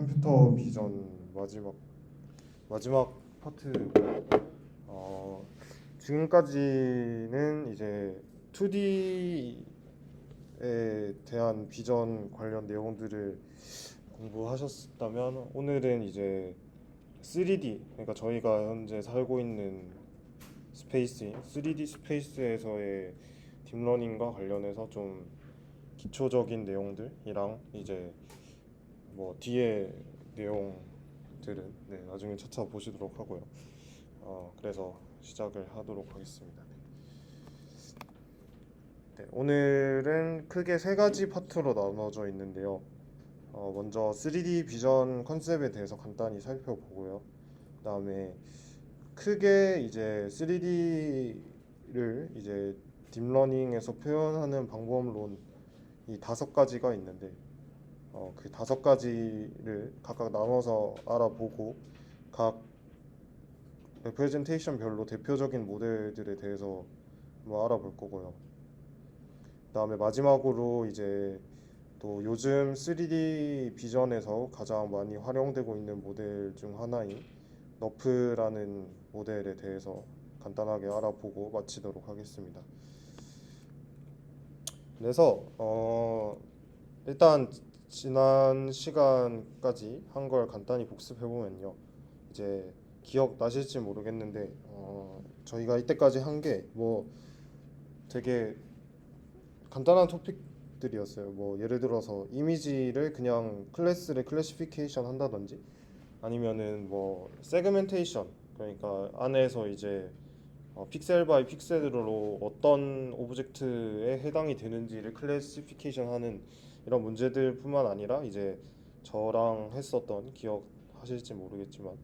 컴퓨터 비전 마지막 파트고, 지금까지는 이제 2D에 대한 비전 관련 내용들을 공부하셨다면, 오늘은 이제 3D, 그러니까 저희가 현재 살고 있는 스페이스인 3D 스페이스에서의 딥러닝과 관련해서 좀 기초적인 내용들이랑, 이제 뭐 뒤에 내용들은 나중에 차차 보시도록 하고요. 그래서 시작을 하도록 하겠습니다. 오늘은 크게 세 가지 파트로 나눠져 있는데요. 먼저 3D 비전 컨셉에 대해서 간단히 살펴보고요. 그다음에 크게 이제 3D를 이제 딥러닝에서 표현하는 방법론, 이 다섯 가지가 있는데, 그 다섯 가지를 각각 나눠서 알아보고, 각 레프레젠테이션별로 대표적인 모델들에 대해서 한번 알아볼 거고요. 그다음에 마지막으로 이제 또 요즘 3D 비전에서 가장 많이 활용되고 있는 모델 중 하나인 너프라는 모델에 대해서 간단하게 알아보고 마치도록 하겠습니다. 그래서 일단 지난 시간까지 한 걸 간단히 복습해 보면요, 이제 기억 나실지 모르겠는데, 저희가 이때까지 한 게 뭐 되게 간단한 토픽들이었어요. 뭐 예를 들어서 이미지를 그냥 클래스를 클래시피케이션 한다든지, 아니면은 뭐 세그멘테이션, 그러니까 안에서 이제 픽셀 바이 픽셀로 어떤 오브젝트에 해당이 되는지를 클래시피케이션 하는 이런 문제들뿐만 아니라, 이제 저랑 했었던, 기억하실지 모르겠지만,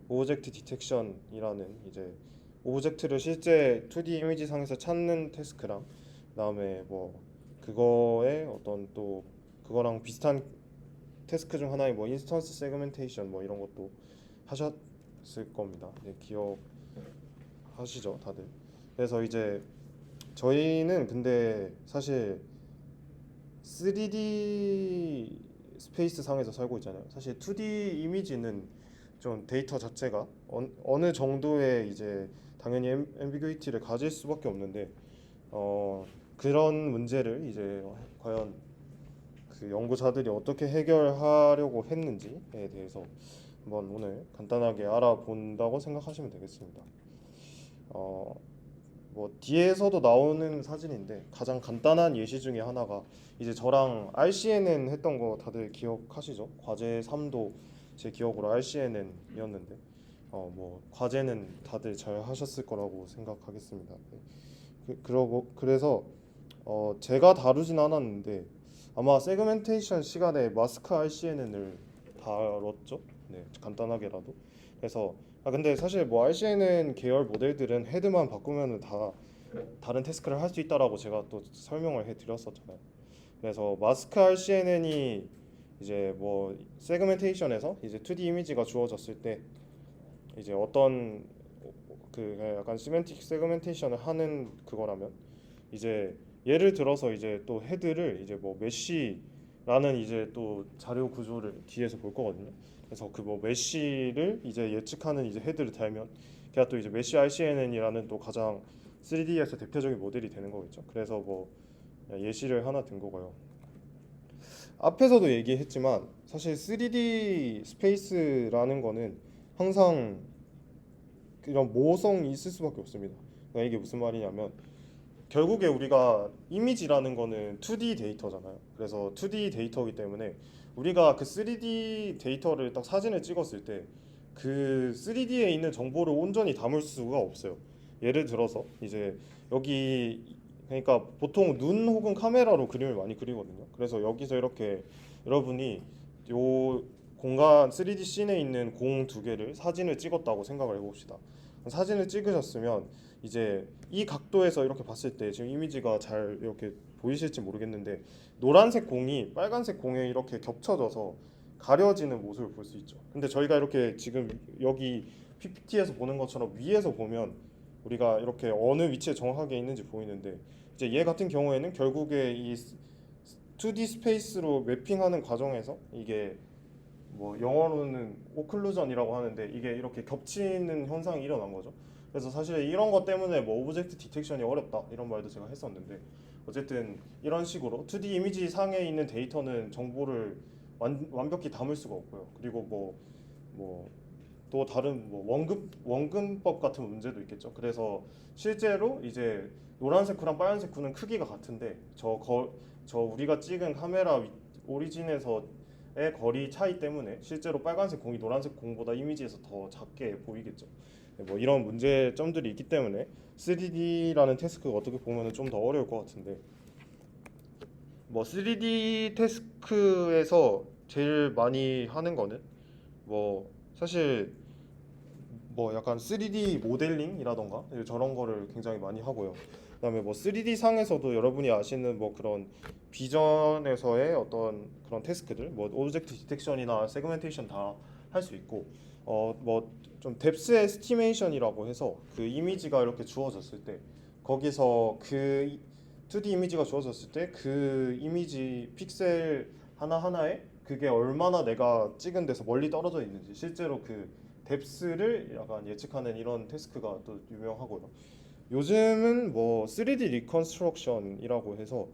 오브젝트 디텍션이라는, 이제 오브젝트를 실제 2D 이미지 상에서 찾는 태스크랑, 그다음에 뭐 그거에 어떤 또 그거랑 비슷한 태스크 중 하나인 뭐 인스턴스 세그멘테이션, 뭐 이런 것도 하셨을 겁니다. 기억하시죠, 다들? 그래서 이제 저희는 근데 사실 3D 스페이스 상에서 살고 있잖아요. 사실 2D 이미지는 좀 데이터 자체가 어느 정도의 이제 당연히 앰비규이티를 가질 수밖에 없는데, 그런 문제를 이제 과연 그 연구자들이 어떻게 해결하려고 했는지에 대해서 한번 오늘 간단하게 알아본다고 생각하시면 되겠습니다. 뭐 뒤에서도 나오는 사진인데, 가장 간단한 예시 중에 하나가 이제 저랑 RCNN 했던 거 다들 기억하시죠? 과제 3도 제 기억으로 RCNN이었는데, 뭐 과제는 다들 잘 하셨을 거라고 생각하겠습니다. 그래서 제가 다루진 않았는데, 아마 세그멘테이션 시간에 마스크 RCNN을 다뤘죠? 네, 간단하게라도. 그래서 근데 사실 뭐 RCNN 계열 모델들은 헤드만 바꾸면은 다 다른 태스크를 할 수 있다라고 제가 또 설명을 해드렸었잖아요. 그래서 마스크 RCNN이 이제 뭐 세그멘테이션에서 이제 2D 이미지가 주어졌을 때, 이제 어떤 그 약간 시멘틱 세그멘테이션을 하는 그거라면, 이제 예를 들어서 이제 또 헤드를 이제 뭐 메쉬라는 이제 또 자료 구조를 뒤에서 볼 거거든요. 그래서 그 뭐 메쉬를 이제 예측하는 이제 헤드를 달면, 걔가 또 이제 메쉬 RCNN이라는 또 가장 3D에서 대표적인 모델이 되는 거겠죠. 그래서 뭐 예시를 하나 든 거고요. 앞에서도 얘기했지만 사실 3D 스페이스라는 거는 항상 이런 모성이 있을 수밖에 없습니다. 그러니까 이게 무슨 말이냐면, 결국에 우리가 이미지라는 거는 2D 데이터잖아요. 그래서 2D 데이터이기 때문에 우리가 그 3D 데이터를 딱 사진을 찍었을 때 그 3D에 있는 정보를 온전히 담을 수가 없어요. 예를 들어서 이제 여기, 그러니까 보통 눈 혹은 카메라로 그림을 많이 그리거든요. 그래서 여기서 이렇게 여러분이 요 공간 3D 씬에 있는 공 두 개를 사진을 찍었다고 생각을 해봅시다. 사진을 찍으셨으면 이제 이 각도에서 이렇게 봤을 때 지금 이미지가 잘 이렇게 보이실지 모르겠는데, 노란색 공이 빨간색 공에 이렇게 겹쳐져서 가려지는 모습을 볼 수 있죠. 근데 저희가 이렇게 지금 여기 PPT에서 보는 것처럼 위에서 보면 우리가 이렇게 어느 위치에 정확하게 있는지 보이는데, 이제 얘 같은 경우에는 결국에 이 2D 스페이스로 매핑하는 과정에서 이게 뭐 영어로는 오클루전이라고 하는데 이게 이렇게 겹치는 현상이 일어난 거죠. 그래서 사실 이런 것 때문에 뭐 오브젝트 디텍션이 어렵다 이런 말도 제가 했었는데 어쨌든 이런 식으로 2D 이미지 상에 있는 데이터는 정보를 완벽히 담을 수가 없고요. 그리고 뭐 또 다른 뭐 원근법 같은 문제도 있겠죠. 그래서 실제로 이제 노란색 구랑 빨간색 구는 크기가 같은데 저 우리가 찍은 카메라 오리진에서의 거리 차이 때문에 실제로 빨간색 공이 노란색 공보다 이미지에서 더 작게 보이겠죠. 네, 뭐 이런 문제점들이 있기 때문에 3D라는 태스크가 어떻게 보면 좀 더 어려울 것 같은데 뭐 3D 태스크에서 제일 많이 하는 거는 뭐 사실 뭐 약간 3D 모델링이라던가 저런 거를 굉장히 많이 하고요. 그다음에 뭐 3D 상에서도 여러분이 아시는 뭐 그런 비전에서의 어떤 그런 태스크들, 뭐 오브젝트 디텍션이나 세그멘테이션 다 할 수 있고, 뭐 좀 뎁스 에스티메이션이라고 해서 그 이미지가 이렇게 주어졌을 때 거기서 그 2D 이미지가 주어졌을 때 그 이미지 픽셀 하나하나에 그게 얼마나 내가 찍은 데서 멀리 떨어져 있는지 실제로 그 뎁스를 약간 예측하는 이런 태스크가 또 유명하고요. 요즘은 뭐 3D 리컨스트럭션이라고 해서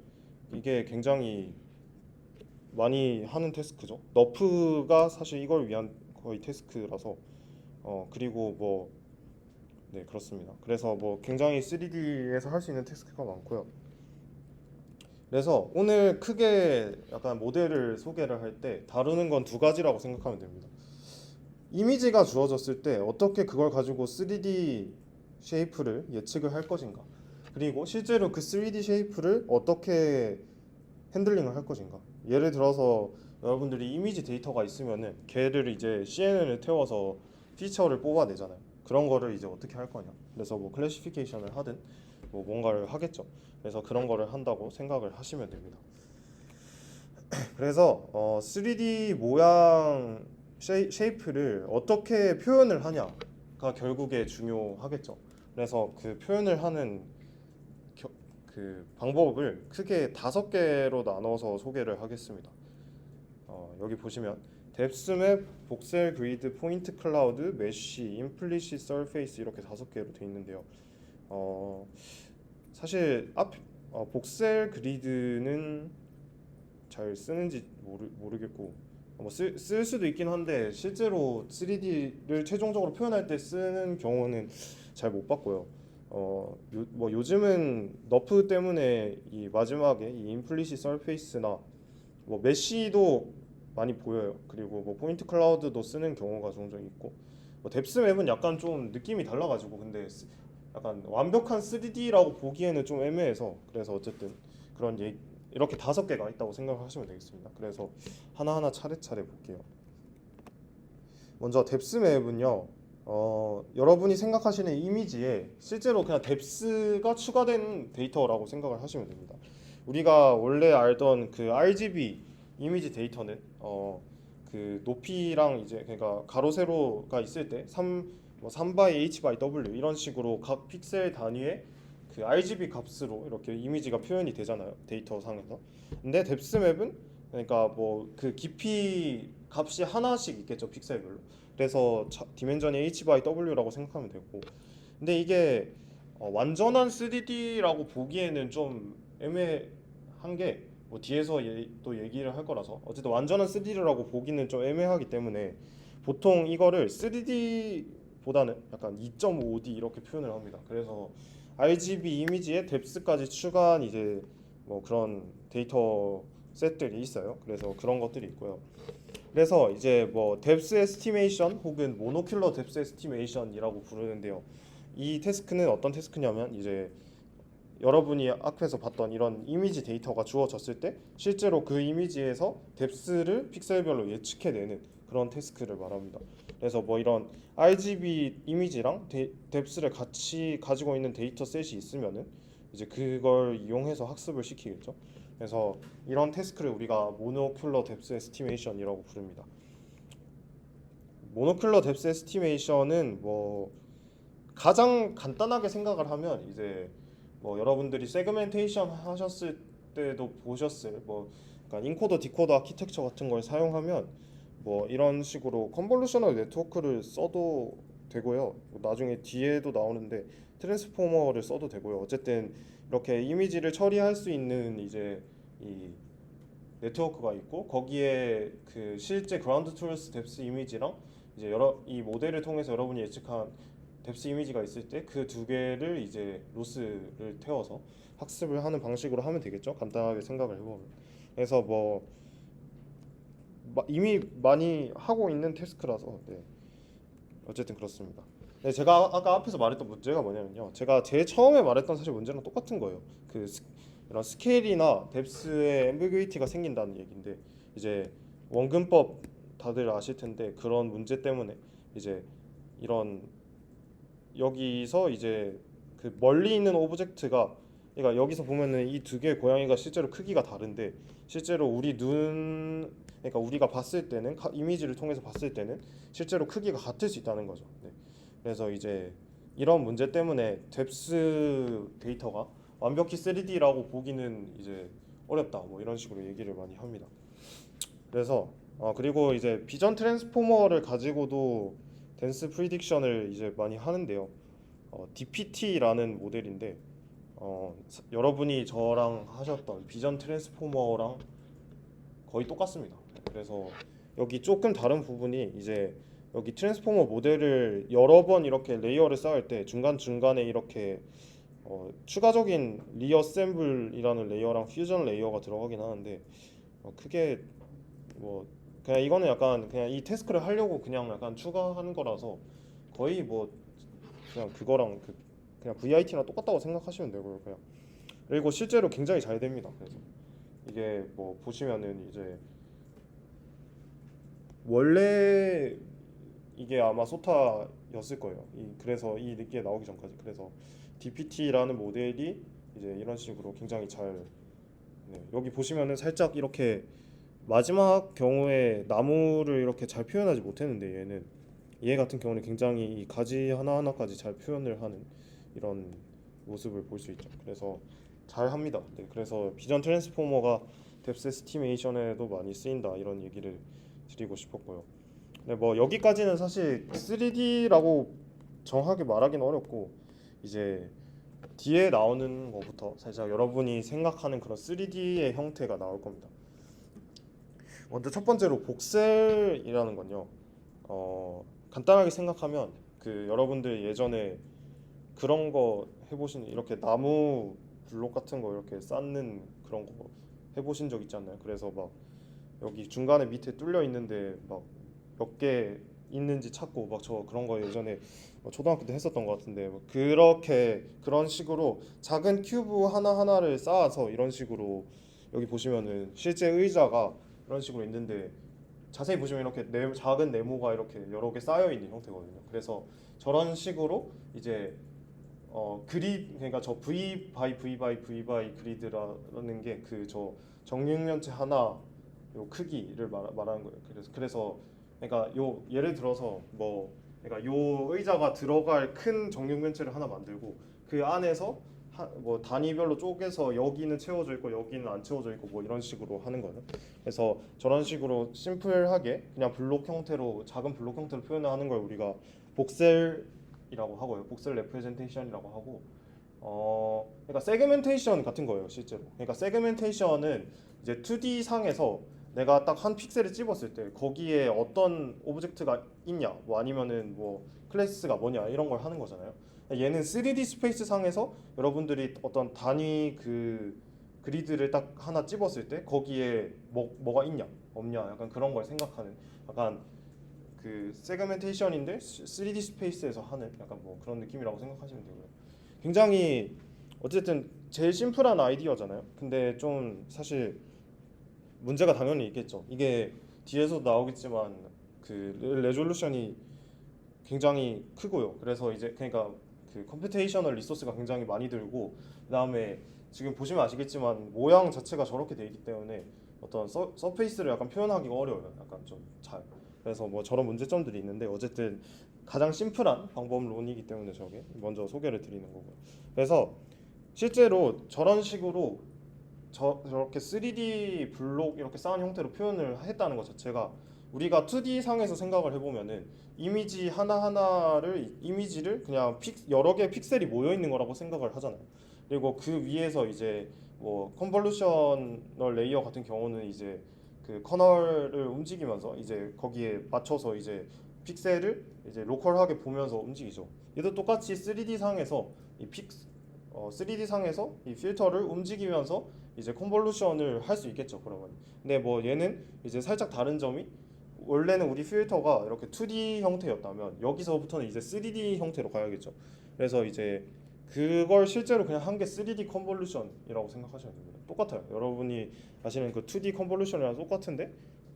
이게 굉장히 많이 하는 태스크죠. 너프가 사실 이걸 위한 거의 태스크라서 그리고 뭐 네 그렇습니다. 그래서 뭐 굉장히 3D에서 할 수 있는 태스크가 많고요. 그래서 오늘 크게 약간 모델을 소개를 할 때 다루는 건 두 가지라고 생각하면 됩니다. 이미지가 주어졌을 때 어떻게 그걸 가지고 3D 쉐이프를 예측을 할 것인가, 그리고 실제로 그 3D 쉐이프를 어떻게 핸들링을 할 것인가. 예를 들어서 여러분들이 이미지 데이터가 있으면은 걔를 이제 CNN을 태워서 피처를 뽑아내잖아요. 그런 거를 이제 어떻게 할 거냐. 그래서 뭐 클래시피케이션을 하든 뭐 뭔가를 하겠죠. 그래서 그런 거를 한다고 생각을 하시면 됩니다. 그래서 3D 모양 쉐이프를 어떻게 표현을 하냐가 결국에 중요하겠죠. 그래서 그 표현을 하는 그 방법을 크게 5개로 나눠서 소개를 하겠습니다. 여기 보시면 뎁스맵, 복셀 그리드, 포인트 클라우드, 메쉬, 임플리시 서페이스 이렇게 5개로 되어 있는데요. 사실 복셀 그리드는 잘 쓰는지 모르겠고 쓸 수도 있긴 한데 실제로 3D를 최종적으로 표현할 때 쓰는 경우는 잘 못 봤고요. 뭐 요즘은 너프 때문에 이 마지막에 이 임플리시 서페이스나 뭐 메쉬도 많이 보여요. 그리고 뭐 포인트 클라우드도 쓰는 경우가 종종 있고 뭐 뎁스 맵은 약간 좀 느낌이 달라가지고 근데 약간 완벽한 3D라고 보기에는 좀 애매해서 그래서 어쨌든 그런 이렇게 5개가 있다고 생각하시면 되겠습니다. 그래서 하나하나 차례차례 볼게요. 먼저 뎁스 맵은요. 여러분이 생각하시는 이미지에 실제로 그냥 뎁스가 추가된 데이터라고 생각을 하시면 됩니다. 우리가 원래 알던 그 RGB 이미지 데이터는 그 높이랑 이제 그러니까 가로 세로가 있을 때 3 by H by W 이런 식으로 각 픽셀 단위의 그 RGB 값으로 이렇게 이미지가 표현이 되잖아요. 데이터 상에서. 근데 뎁스 맵은 그러니까 뭐 그 깊이 값이 하나씩 있겠죠. 픽셀별로. 그래서 디멘전이 H by W라고 생각하면 되고 근데 이게 완전한 3D라고 보기에는 좀 애매한 게 뭐 뒤에서 또 얘기를 할 거라서 어쨌든 완전한 3D라고 보기는 좀 애매하기 때문에 보통 이거를 3D보다는 약간 2.5D 이렇게 표현을 합니다. 그래서 RGB 이미지에 뎁스까지 추가한 이제 뭐 그런 데이터 셋들이 있어요. 그래서 그런 것들이 있고요. 그래서 이제 뭐 뎁스 에스티메이션 혹은 모노큘러 뎁스 에스티메이션이라고 부르는데요. 이 태스크는 어떤 태스크냐면 이제 여러분이 앞에서 봤던 이런 이미지 데이터가 주어졌을 때 실제로 그 이미지에서 뎁스를 픽셀별로 예측해내는 그런 태스크를 말합니다. 그래서 뭐 이런 RGB 이미지랑 뎁스를 같이 가지고 있는 데이터 셋이 있으면은 이제 그걸 이용해서 학습을 시키겠죠. 그래서 이런 태스크를 우리가 모노큘러 뎁스 에스티메이션이라고 부릅니다. 모노큘러 뎁스 에스티메이션은 뭐 가장 간단하게 생각을 하면 이제 뭐 여러분들이 세그멘테이션 하셨을 때도 보셨을 뭐 그러니까 인코더 디코더 아키텍처 같은 걸 사용하면 뭐 이런 식으로 컨볼루셔널 네트워크를 써도 되고요. 나중에 뒤에도 나오는데 트랜스포머를 써도 되고요. 어쨌든 이렇게 이미지를 처리할 수 있는 이제 이 네트워크가 있고 거기에 그 실제 그라운드 트루스 뎁스 이미지랑 이제 여러 이 모델을 통해서 여러분이 예측한 뎁스 이미지가 있을 때 그 두 개를 이제 로스를 태워서 학습을 하는 방식으로 하면 되겠죠. 간단하게 생각을 해보면. 그래서 뭐 이미 많이 하고 있는 태스크라서 네. 어쨌든 그렇습니다. 네, 제가 아까 앞에서 말했던 문제가 뭐냐면요. 제가 제일 처음에 말했던 사실 문제랑 똑같은 거예요. 이런 스케일이나 뎁스의 앰비규이티가 생긴다는 얘기인데 이제 원근법 다들 아실 텐데 그런 문제 때문에 이제 이런 여기서 이제 그 멀리 있는 오브젝트가 그러니까 여기서 보면은 이 두 개의 고양이가 실제로 크기가 다른데 실제로 우리 눈 그러니까 우리가 봤을 때는 이미지를 통해서 봤을 때는 실제로 크기가 같을 수 있다는 거죠. 네. 그래서 이제 이런 문제 때문에 뎁스 데이터가 완벽히 3D라고 보기는 이제 어렵다 뭐 이런 식으로 얘기를 많이 합니다. 그래서 그리고 이제 비전 트랜스포머를 가지고도 댄스 프리딕션을 이제 많이 하는데요. DPT라는 모델인데 여러분이 저랑 하셨던 비전 트랜스포머랑 거의 똑같습니다. 그래서 여기 조금 다른 부분이 이제 여기 트랜스포머 모델을 여러 번 이렇게 레이어를 쌓을 때 중간중간에 이렇게 추가적인 리어셈블이라는 레이어랑 퓨전 레이어가 들어가긴 하는데 크게 뭐 그냥 이거는 약간 그냥 이 태스크를 하려고 그냥 약간 추가하는 거라서 거의 뭐 그냥 그거랑 그냥 VIT랑 똑같다고 생각하시면 되고요. 그냥 그리고 실제로 굉장히 잘 됩니다. 그래서 이게 뭐 보시면은 이제 원래 이게 아마 소타였을 거예요. 그래서 이 느끼에 나오기 전까지. 그래서 DPT라는 모델이 이제 이런 식으로 굉장히 잘 네, 여기 보시면은 살짝 이렇게 마지막 경우에 나무를 이렇게 잘 표현하지 못했는데 얘 같은 경우는 굉장히 이 가지 하나하나까지 잘 표현을 하는 이런 모습을 볼 수 있죠. 그래서 잘 합니다. 네, 그래서 비전 트랜스포머가 뎁스 에스티메이션에도 많이 쓰인다 이런 얘기를 드리고 싶었고요. 네, 뭐 여기까지는 사실 3D라고 정확하게 말하기는 어렵고 이제 뒤에 나오는 것부터 살짝 여러분이 생각하는 그런 3D의 형태가 나올 겁니다. 먼저 첫 번째로 복셀이라는 건요. 간단하게 생각하면 그 여러분들 예전에 그런 거 해보신 이렇게 나무 블록 같은 거 이렇게 쌓는 그런 거 해보신 적 있지 않나요? 그래서 막 여기 중간에 밑에 뚫려 있는데 막 몇 개 있는지 찾고 막 저 그런 거 예전에 초등학교 때 했었던 것 같은데 뭐 그렇게 그런 식으로 작은 큐브 하나 하나를 쌓아서 이런 식으로 여기 보시면은 실제 의자가 이런 식으로 있는데 자세히 보시면 이렇게 작은 네모가 이렇게 여러 개 쌓여 있는 형태거든요. 그래서 저런 식으로 이제 그리드 그러니까 저 V 바이 V 바이 V 바이 그리드라는 게 그 저 정육면체 하나 요 크기를 말하는 거예요. 그래서 그러니까 요 예를 들어서 뭐 그러니까 요 의자가 들어갈 큰 정육면체를 하나 만들고 그 안에서 뭐 단위별로 쪼개서 여기는 채워져 있고 여기는 안 채워져 있고 뭐 이런 식으로 하는 거예요. 그래서 저런 식으로 심플하게 그냥 블록 형태로 작은 블록 형태로 표현하는 걸 우리가 복셀이라고 하고요. 복셀 레프레젠테이션이라고 하고 그러니까 세그멘테이션 같은 거예요, 실제로. 그러니까 세그멘테이션은 이제 2D 상에서 내가 딱 한 픽셀을 찝었을 때 거기에 어떤 오브젝트가 있냐, 뭐 아니면은 뭐 클래스가 뭐냐 이런 걸 하는 거잖아요. 얘는 3D 스페이스 상에서 여러분들이 어떤 단위 그 그리드를 딱 하나 찝었을 때 거기에 뭐가 있냐, 없냐, 약간 그런 걸 생각하는 약간 그 세그멘테이션인데 3D 스페이스에서 하는 약간 뭐 그런 느낌이라고 생각하시면 되고요. 굉장히 어쨌든 제일 심플한 아이디어잖아요. 근데 좀 사실 문제가 당연히 있겠죠. 이게 뒤에서도 나오겠지만 그 레졸루션이 굉장히 크고요. 그래서 이제 그러니까 그 컴퓨테이셔널 리소스가 굉장히 많이 들고 그다음에 지금 보시면 아시겠지만 모양 자체가 저렇게 돼 있기 때문에 어떤 서페이스를 약간 표현하기가 어려워요. 약간 좀 잘. 그래서 뭐 저런 문제점들이 있는데 어쨌든 가장 심플한 방법론이기 때문에 저게 먼저 소개를 드리는 거고요. 그래서 실제로 저런 식으로 저렇게 3D 블록 이렇게 쌓은 형태로 표현을 했다는 것 자체가 우리가 2D 상에서 생각을 해보면은 이미지 하나하나를 이미지를 그냥 여러 개의 픽셀이 모여 있는 거라고 생각을 하잖아요. 그리고 그 위에서 이제 뭐 컨볼루셔널 레이어 같은 경우는 이제 그 커널을 움직이면서 이제 거기에 맞춰서 이제 픽셀을 이제 로컬하게 보면서 움직이죠. 얘도 똑같이 3D 상에서 3D 상에서 이 필터를 움직이면서 이제 컨볼루션을 할 수 있겠죠. 그러면. 근데 뭐 얘는 이제 살짝 다른 점이 원래는 우리 필터가 이렇게 2D 형태였다면 여기서부터는 이제 3D 형태로 가야겠죠. 그래서 이제 그걸 실제로 그냥 한 게 3D 컨볼루션이라고 생각하시면 됩니다. 똑같아요. 여러분이 아시는 그 2D 컨볼루션이랑 똑같은데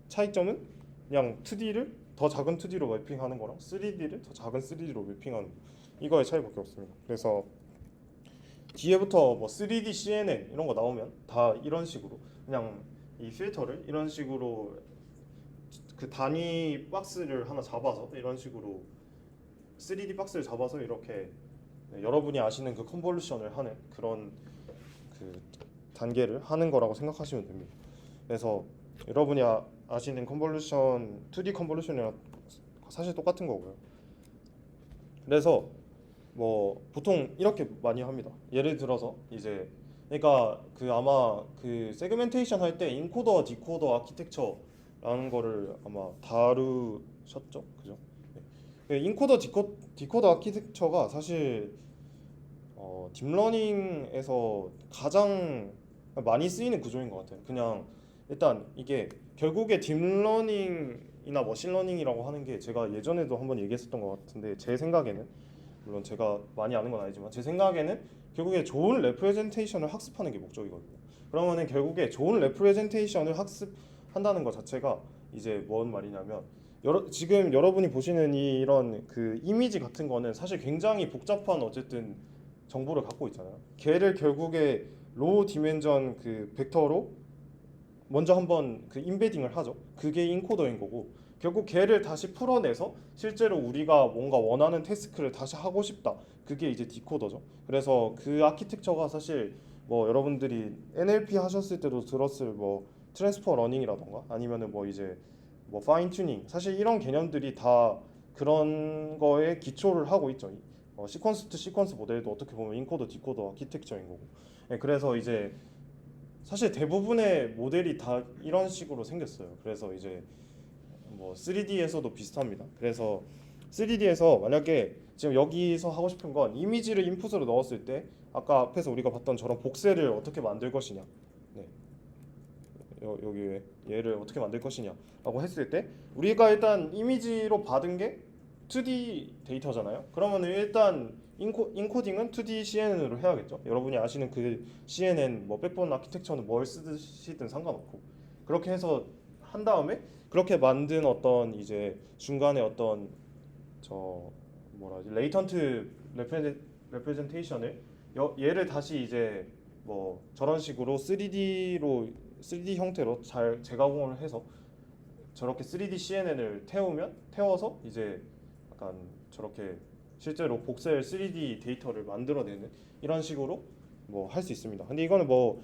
차이점은 그냥 2D를 더 작은 2D로 매핑하는 거랑 3D를 더 작은 3D로 매핑하는 거. 이거의 차이밖에 없습니다. 그래서 뒤에부터 뭐 3D CNN 이런 거 나오면 다 이런 식으로 그냥 이 필터를 이런 식으로 그 단위 박스를 하나 잡아서 이런 식으로 3D 박스를 잡아서 이렇게 여러분이 아시는 그 컨볼루션을 하는 그런 그 단계를 하는 거라고 생각하시면 됩니다. 그래서 여러분이 아시는 컨볼루션 2D 컨볼루션이랑 사실 똑같은 거고요. 그래서 뭐 보통 이렇게 많이 합니다. 예를 들어서 이제 그러니까 그 아마 그 세그멘테이션 할 때 인코더 디코더 아키텍처라는 거를 아마 다루셨죠, 그죠? 네. 인코더 디코더 아키텍처가 사실 딥러닝에서 가장 많이 쓰이는 구조인 것 같아요. 그냥 일단 이게 결국에 딥러닝이나 머신러닝이라고 하는 게 제가 예전에도 한번 얘기했었던 것 같은데 제 생각에는 물론 제가 많이 아는 건 아니지만 제 생각에는 결국에 좋은 레프레젠테이션을 학습하는 게 목적이거든요. 그러면은 결국에 좋은 레프레젠테이션을 학습한다는 것 자체가 이제 뭔 말이냐면 지금 여러분이 보시는 이런 그 이미지 같은 거는 사실 굉장히 복잡한 어쨌든 정보를 갖고 있잖아요. 걔를 결국에 로우 디멘전 그 벡터로 먼저 한번 그 임베딩을 하죠. 그게 인코더인 거고 결국 걔를 다시 풀어내서 실제로 우리가 뭔가 원하는 태스크를 다시 하고 싶다. 그게 이제 디코더죠. 그래서 그 아키텍처가 사실 뭐 여러분들이 NLP 하셨을 때도 들었을 뭐 트랜스퍼 러닝이라던가 아니면은 뭐 이제 뭐 파인 튜닝 사실 이런 개념들이 다 그런 거에 기초를 하고 있죠. 시퀀스 투 시퀀스 모델도 어떻게 보면 인코더 디코더 아키텍처인 거고. 네, 그래서 이제 사실 대부분의 모델이 다 이런 식으로 생겼어요. 그래서 이제 뭐 3D에서도 비슷합니다. 그래서 3D에서 만약에 지금 여기서 하고 싶은 건 이미지를 인풋으로 넣었을 때 아까 앞에서 우리가 봤던 저런 복셀을 어떻게 만들 것이냐, 네, 여기 얘를 어떻게 만들 것이냐라고 했을 때 우리가 일단 이미지로 받은 게 2D 데이터잖아요. 그러면 일단 인코딩은 2D CNN으로 해야겠죠. 여러분이 아시는 그 CNN 뭐 백본 아키텍처는 뭘 쓰시든 상관없고 그렇게 해서 한 다음에 그렇게 만든 어떤 이제 중간에 어떤 저 뭐라 하지 레이턴트 레프레젠테이션을 얘를 다시 이제 뭐 저런 식으로 3D 형태로 잘 재가공을 해서 저렇게 3D CNN을 태워서 이제 약간 저렇게 실제로 복셀 3D 데이터를 만들어내는 이런 식으로 뭐 할 수 있습니다. 근데 이거는 뭐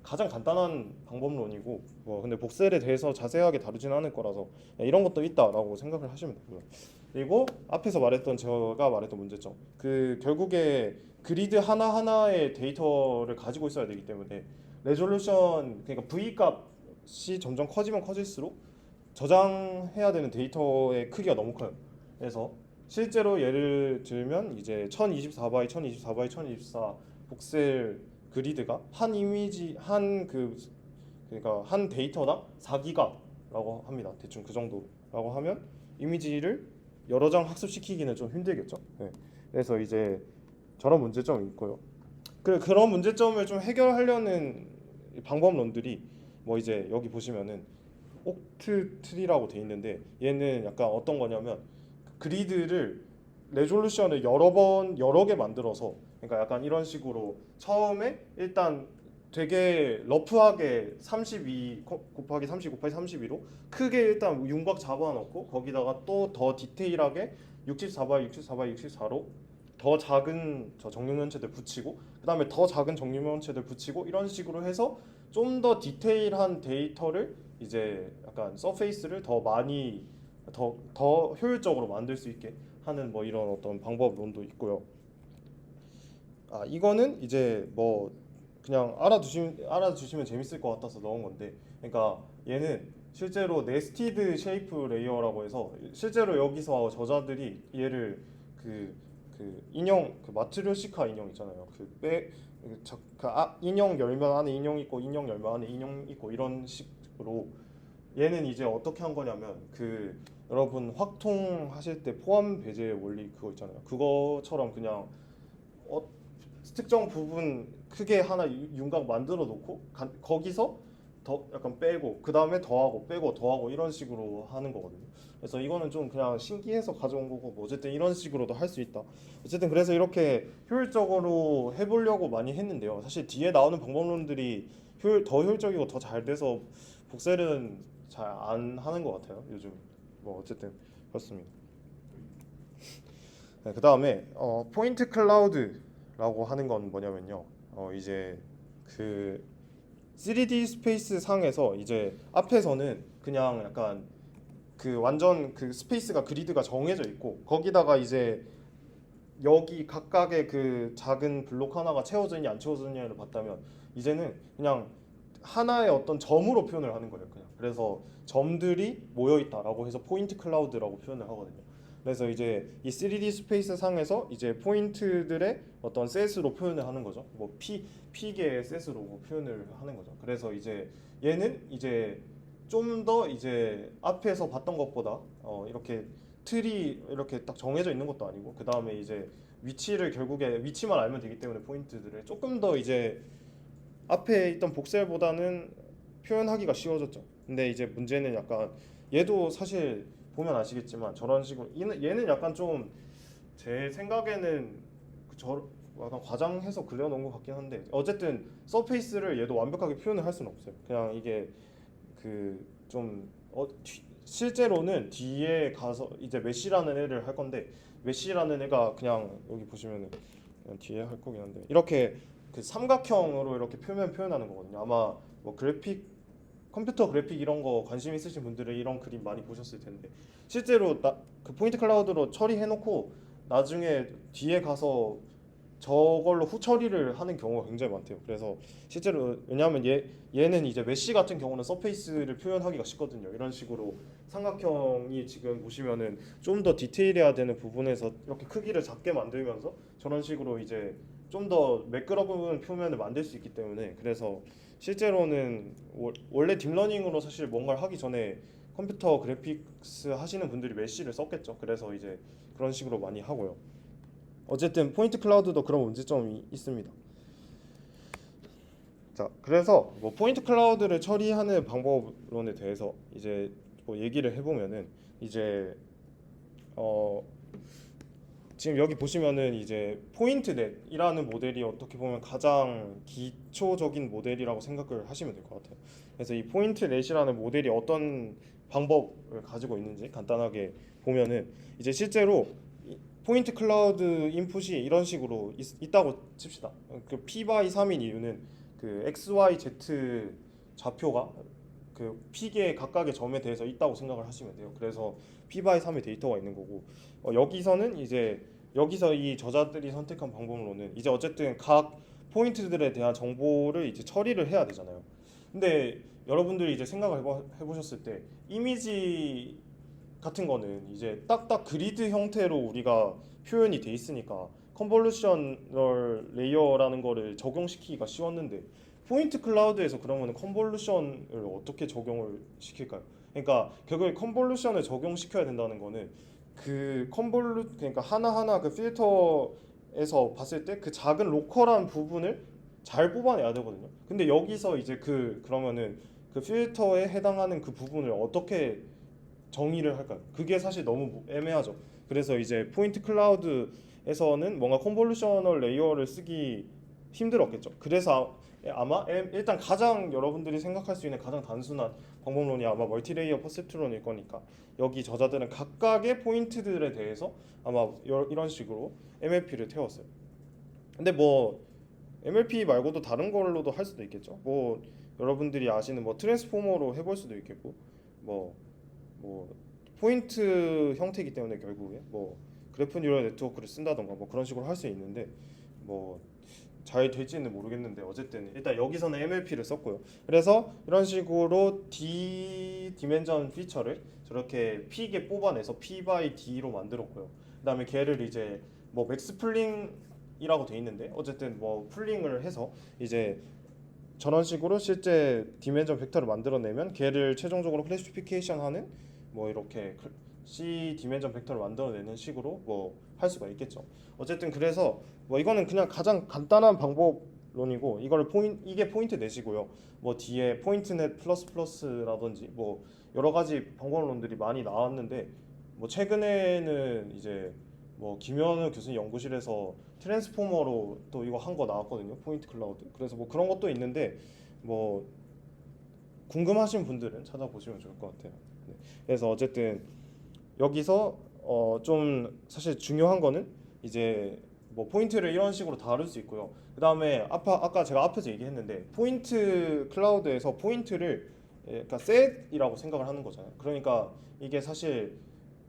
가장 간단한 방법론이고 뭐 근데 복셀에 대해서 자세하게 다루진 않을 거라서 이런 것도 있다라고 생각을 하시면 되고요. 그리고 앞에서 말했던 제가 말했던 문제점 그 결국에 그리드 하나하나의 데이터를 가지고 있어야 되기 때문에 레졸루션 그러니까 V 값이 점점 커지면 커질수록 저장해야 되는 데이터의 크기가 너무 커요. 그래서 실제로 예를 들면 이제 1024바이 1024바이 1024 복셀 그리드가 한 이미지 그러니까 한 데이터당 4기가라고 합니다. 대충 그 정도라고 하면 이미지를 여러 장 학습시키기는 좀 힘들겠죠. 네. 그래서 이제 저런 문제점이 있고요. 그런 문제점을 좀 해결하려는 방법론들이 뭐 이제 여기 보시면은 옥트 트리라고 돼 있는데 얘는 약간 어떤 거냐면 그리드를 레졸루션을 여러 개 만들어서 그러니까 약간 이런 식으로 처음에 일단 되게 러프하게 32 곱하기 30 곱하기 32로 크게 일단 윤곽 잡아놓고 거기다가 또 더 디테일하게 64바이 64바이 64로 더 작은 저 정육면체들 붙이고 그 다음에 더 작은 정육면체들 붙이고 이런 식으로 해서 좀 더 디테일한 데이터를 이제 약간 서페이스를 더 많이 더 효율적으로 만들 수 있게 하는 뭐 이런 어떤 방법론도 있고요. 이거는 이제 뭐 그냥 알아두시면 재밌을 것 같아서 넣은 건데, 그러니까 얘는 실제로 네스티드 쉐이프 레이어라고 해서 실제로 여기서 저자들이 얘를 그, 그 인형 그 마트료시카 인형 있잖아요. 인형 열면 안에 인형 있고 인형 열면 안에 인형 있고 이런 식으로 얘는 이제 어떻게 한 거냐면 여러분 확통 하실 때 포함 배제 원리 그거 있잖아요. 그거처럼 그냥 어, 특정 부분 크게 하나 윤곽 만들어 놓고 거기서 더 약간 빼고 그 다음에 더하고 빼고 더하고 이런 식으로 하는 거거든요. 그래서 이거는 좀 그냥 신기해서 가져온 거고 뭐 어쨌든 이런 식으로도 할 수 있다. 어쨌든 그래서 이렇게 효율적으로 해보려고 많이 했는데요. 사실 뒤에 나오는 방법론들이 더 효율적이고 더 잘 돼서 복셀은 잘 안 하는 것 같아요. 요즘 뭐 어쨌든 그렇습니다. 네, 그 다음에 포인트 클라우드라고 하는 건 뭐냐면요. 이제 그 3D 스페이스 상에서 이제 앞에서는 그냥 약간 완전 스페이스가 그리드가 정해져 있고 거기다가 이제 여기 각각의 그 작은 블록 하나가 채워졌냐 안 채워졌냐를 봤다면 이제는 그냥 하나의 어떤 점으로 표현을 하는 거예요. 그냥 그래서 점들이 모여 있다라고 해서 포인트 클라우드라고 표현을 하거든요. 그래서 이제 이 3D 스페이스 상에서 이제 포인트들의 어떤 셋으로 표현을 하는 거죠. 뭐 P개의 셋으로 표현을 하는 거죠. 그래서 이제 얘는 이제 좀 더 이제 앞에서 봤던 것보다 이렇게 틀이 이렇게 딱 정해져 있는 것도 아니고 그 다음에 이제 결국에 위치만 알면 되기 때문에 포인트들을 조금 더 이제 앞에 있던 복셀보다는 표현하기가 쉬워졌죠. 근데 이제 문제는 약간 얘도 사실 보면 아시겠지만 저런 식으로 얘는 약간 좀 제 생각에는 약간 과장해서 그려놓은 것 같긴 한데 어쨌든 서페이스를 얘도 완벽하게 표현을 할 수는 없어요. 그냥 이게 좀 실제로는 뒤에 가서 이제 메시라는 애를 할 건데 메시라는 애가 그냥 여기 보시면은 그냥 뒤에 할 거긴 한데 이렇게 삼각형으로 이렇게 표현하는 거거든요. 아마 뭐 컴퓨터 그래픽 이런 거 관심 있으신 분들은 이런 그림 많이 보셨을 텐데 실제로 그 포인트 클라우드로 처리해놓고 나중에 뒤에 가서 저걸로 후처리를 하는 경우가 굉장히 많대요. 그래서 실제로 왜냐하면 얘는 이제 메시 같은 경우는 서페이스를 표현하기가 쉽거든요. 이런 식으로 삼각형이 지금 보시면은 좀 더 디테일해야 되는 부분에서 이렇게 크기를 작게 만들면서 저런 식으로 이제 좀 더 매끄러운 표면을 만들 수 있기 때문에 그래서 실제로는 원래 딥러닝으로 사실 뭔가를 하기 전에 컴퓨터 그래픽스 하시는 분들이 메시를 썼겠죠. 그래서 이제 그런 식으로 많이 하고요. 어쨌든 포인트 클라우드도 그런 문제점이 있습니다. 자, 그래서 뭐 포인트 클라우드를 처리하는 방법론에 대해서 이제 뭐 얘기를 해보면은 이제 어 지금 여기 보시면은 이제 포인트넷이라는 모델이 어떻게 보면 가장 기초적인 모델이라고 생각을 하시면 될 것 같아요. 그래서 이 포인트넷이라는 모델이 어떤 방법을 가지고 있는지 간단하게 보면은 이제 실제로 포인트 클라우드 인풋이 이런 식으로 있다고 칩시다. 그 p 바이 3인 이유는 x, y, z 좌표가 p개 각각의 점에 대해서 있다고 생각을 하시면 돼요. 그래서 p 바이 3의 데이터가 있는 거고 여기서는 이제 여기서 이 저자들이 선택한 방법으로는 이제 어쨌든 각 포인트들에 대한 정보를 이제 처리를 해야 되잖아요. 근데 여러분들이 이제 생각을 해보셨을 때 이미지 같은 거는 이제 딱딱 그리드 형태로 우리가 표현이 돼 있으니까 컨볼루셔널 레이어라는 거를 적용시키기가 쉬웠는데 포인트 클라우드에서 그러면 컨볼루션을 어떻게 적용을 시킬까요? 그러니까 결국에 컨볼루션을 적용시켜야 된다는 거는 그러니까 하나하나 그 필터에서 봤을 때 그 작은 로컬한 부분을 잘 뽑아내야 되거든요. 근데 여기서 이제 그러면은 그 필터에 해당하는 그 부분을 어떻게 정의를 할까요? 그게 사실 너무 애매하죠. 그래서 이제 포인트 클라우드에서는 뭔가 컨볼루셔널 레이어를 쓰기 힘들었겠죠. 그래서 아마 일단 가장 여러분들이 생각할 수 있는 가장 단순한 방법론이 아마 멀티레이어 퍼셉트론일 거니까 여기 저자들은 각각의 포인트들에 대해서 아마 이런 식으로 MLP를 태웠어요. 근데 뭐 MLP 말고도 다른 걸로도 할 수도 있겠죠. 뭐 여러분들이 아시는 뭐 트랜스포머로 해볼 수도 있겠고 뭐 포인트 형태이기 때문에 결국에 뭐 그래프 뉴럴 네트워크를 쓴다던가 뭐 그런 식으로 할 수 있는데 뭐 잘 될지는 모르겠는데 어쨌든 일단 여기서는 MLP를 썼고요. 그래서 이런 식으로 D 디멘전 피처를 저렇게 P게 뽑아내서 P by D로 만들었고요. 그다음에 걔를 이제 뭐 맥스 풀링이라고 돼 있는데 어쨌든 뭐 풀링을 해서 이제 저런 식으로 실제 디멘전 벡터를 만들어내면 걔를 최종적으로 클래시피케이션하는 뭐 이렇게 C 디멘전 벡터를 만들어내는 식으로 뭐 할 수가 있겠죠. 어쨌든 그래서 뭐 이거는 그냥 가장 간단한 방법론이고 이거를 이게 포인트 내시고요. 뭐 뒤에 포인트넷 플러스 플러스라든지 뭐 여러 가지 방법론들이 많이 나왔는데 뭐 최근에는 이제 뭐 김현우 교수님 연구실에서 트랜스포머로 또 이거 한 거 나왔거든요. 포인트 클라우드. 그래서 뭐 그런 것도 있는데 뭐 궁금하신 분들은 찾아보시면 좋을 것 같아요. 네. 그래서 어쨌든 여기서 좀 사실 중요한 거는 이제 뭐 포인트를 이런 식으로 다룰 수 있고요. 그다음에 아까 제가 앞에서 얘기했는데 포인트 클라우드에서 포인트를 그러니까 셋이라고 생각을 하는 거잖아요. 그러니까 이게 사실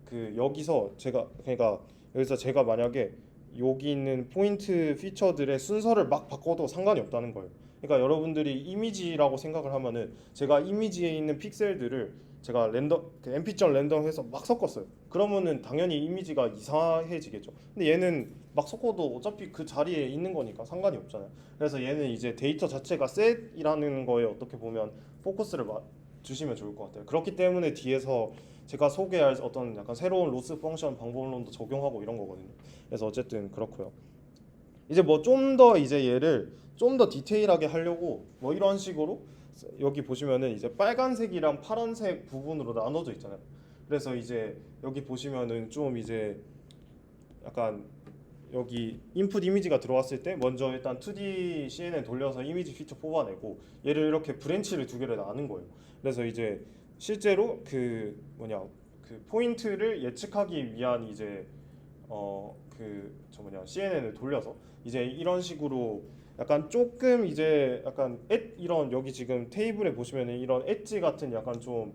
그 여기서 제가 만약에 여기 있는 포인트 피처들의 순서를 막 바꿔도 상관이 없다는 거예요. 그러니까 여러분들이 이미지라고 생각을 하면은 제가 이미지에 있는 픽셀들을 제가 랜덤 그 mp 랜덤해서 막 섞었어요. 그러면은 당연히 이미지가 이상해지겠죠. 근데 얘는 막 섞어도 어차피 그 자리에 있는 거니까 상관이 없잖아요. 그래서 얘는 이제 데이터 자체가 셋이라는 거에 어떻게 보면 포커스를 주시면 좋을 것 같아요. 그렇기 때문에 뒤에서 제가 소개할 어떤 약간 새로운 로스 펑션 방법론도 적용하고 이런 거거든요. 그래서 어쨌든 그렇고요. 이제 뭐 좀 더 이제 얘를 좀 더 디테일하게 하려고 뭐 이런 식으로 여기 보시면은 이제 빨간색이랑 파란색 부분으로 나눠져 있잖아요. 그래서 이제 여기 보시면은 좀 이제 약간 여기 인풋 이미지가 들어왔을 때 먼저 일단 2D CNN 돌려서 이미지 피처 뽑아내고 얘를 이렇게 브랜치를 두 개를 나눈 거예요. 그래서 이제 실제로 그 포인트를 예측하기 위한 이제 CNN을 돌려서 이제 이런 식으로 약간 조금 이제 약간 이런 여기 지금 테이블에 보시면은 이런 엣지 같은 약간 좀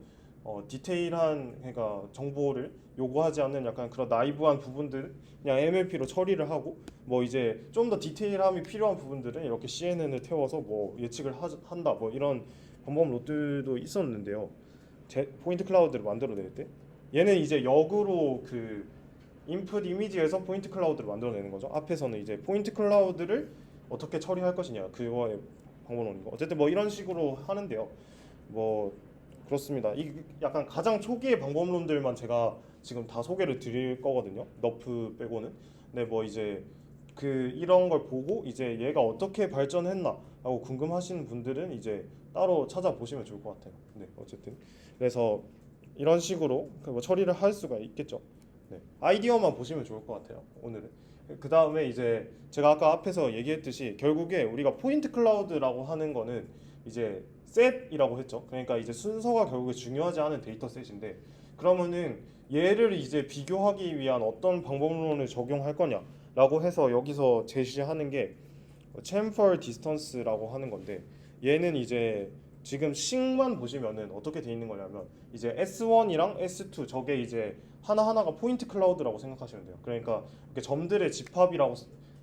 디테일한 그러니까 정보를 요구하지 않는 약간 그런 나이브한 부분들 그냥 MLP로 처리를 하고 뭐 이제 좀 더 디테일함이 필요한 부분들은 이렇게 CNN을 태워서 뭐 예측을 한다 뭐 이런 방법 롯들도 있었는데요. 포인트 클라우드를 만들어낼 때 얘는 이제 역으로 그 인풋 이미지에서 포인트 클라우드를 만들어내는 거죠. 앞에서는 이제 포인트 클라우드를 어떻게 처리할 것이냐 그거의 방법론이고 어쨌든 뭐 이런 식으로 하는데요. 뭐 그렇습니다. 이 약간 가장 초기의 방법론들만 제가 지금 다 소개를 드릴 거거든요. 너프 빼고는. 근데 뭐 이제 그 이런 걸 보고 이제 얘가 어떻게 발전했나 하고 궁금하신 분들은 이제 따로 찾아보시면 좋을 것 같아요. 네, 어쨌든 그래서 이런 식으로 그뭐 처리를 할 수가 있겠죠. 네, 아이디어만 보시면 좋을 것 같아요. 오늘은. 그 다음에 이제 제가 아까 앞에서 얘기했듯이 결국에 우리가 포인트 클라우드라고 하는 거는 이제 셋이라고 했죠. 그러니까 이제 순서가 결국에 중요하지 않은 데이터 셋인데 그러면은 얘를 이제 비교하기 위한 어떤 방법론을 적용할 거냐라고 해서 여기서 제시하는 게 chamfer distance라고 하는 건데 얘는 이제 지금 식만 보시면은 어떻게 돼 있는 거냐면 이제 S1이랑 S2 저게 이제 하나하나가 포인트 클라우드라고 생각하시면 돼요. 그러니까 이렇게 점들의 집합이라고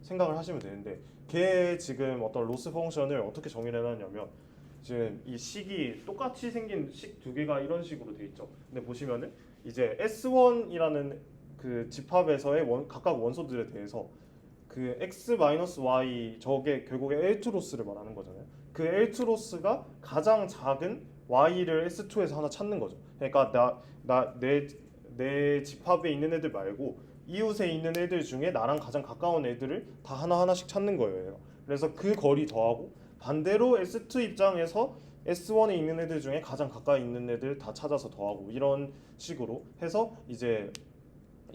생각을 하시면 되는데 걔 지금 어떤 로스 펑션을 어떻게 정의를 해놨냐면 지금 이 식이 똑같이 생긴 식 두 개가 이런 식으로 돼 있죠. 근데 보시면은 이제 S1이라는 그 집합에서의 각각 원소들에 대해서 그 x-y 저게 결국에 L2로스를 말하는 거잖아요. 그 L2로스가 가장 작은 y를 S2에서 하나 찾는 거죠. 그러니까 내 집합에 있는 애들 말고 이웃에 있는 애들 중에 나랑 가장 가까운 애들을 다 하나하나씩 찾는 거예요. 그래서 그 거리 더하고 반대로 S2 입장에서 S1에 있는 애들 중에 가장 가까이 있는 애들 다 찾아서 더하고 이런 식으로 해서 이제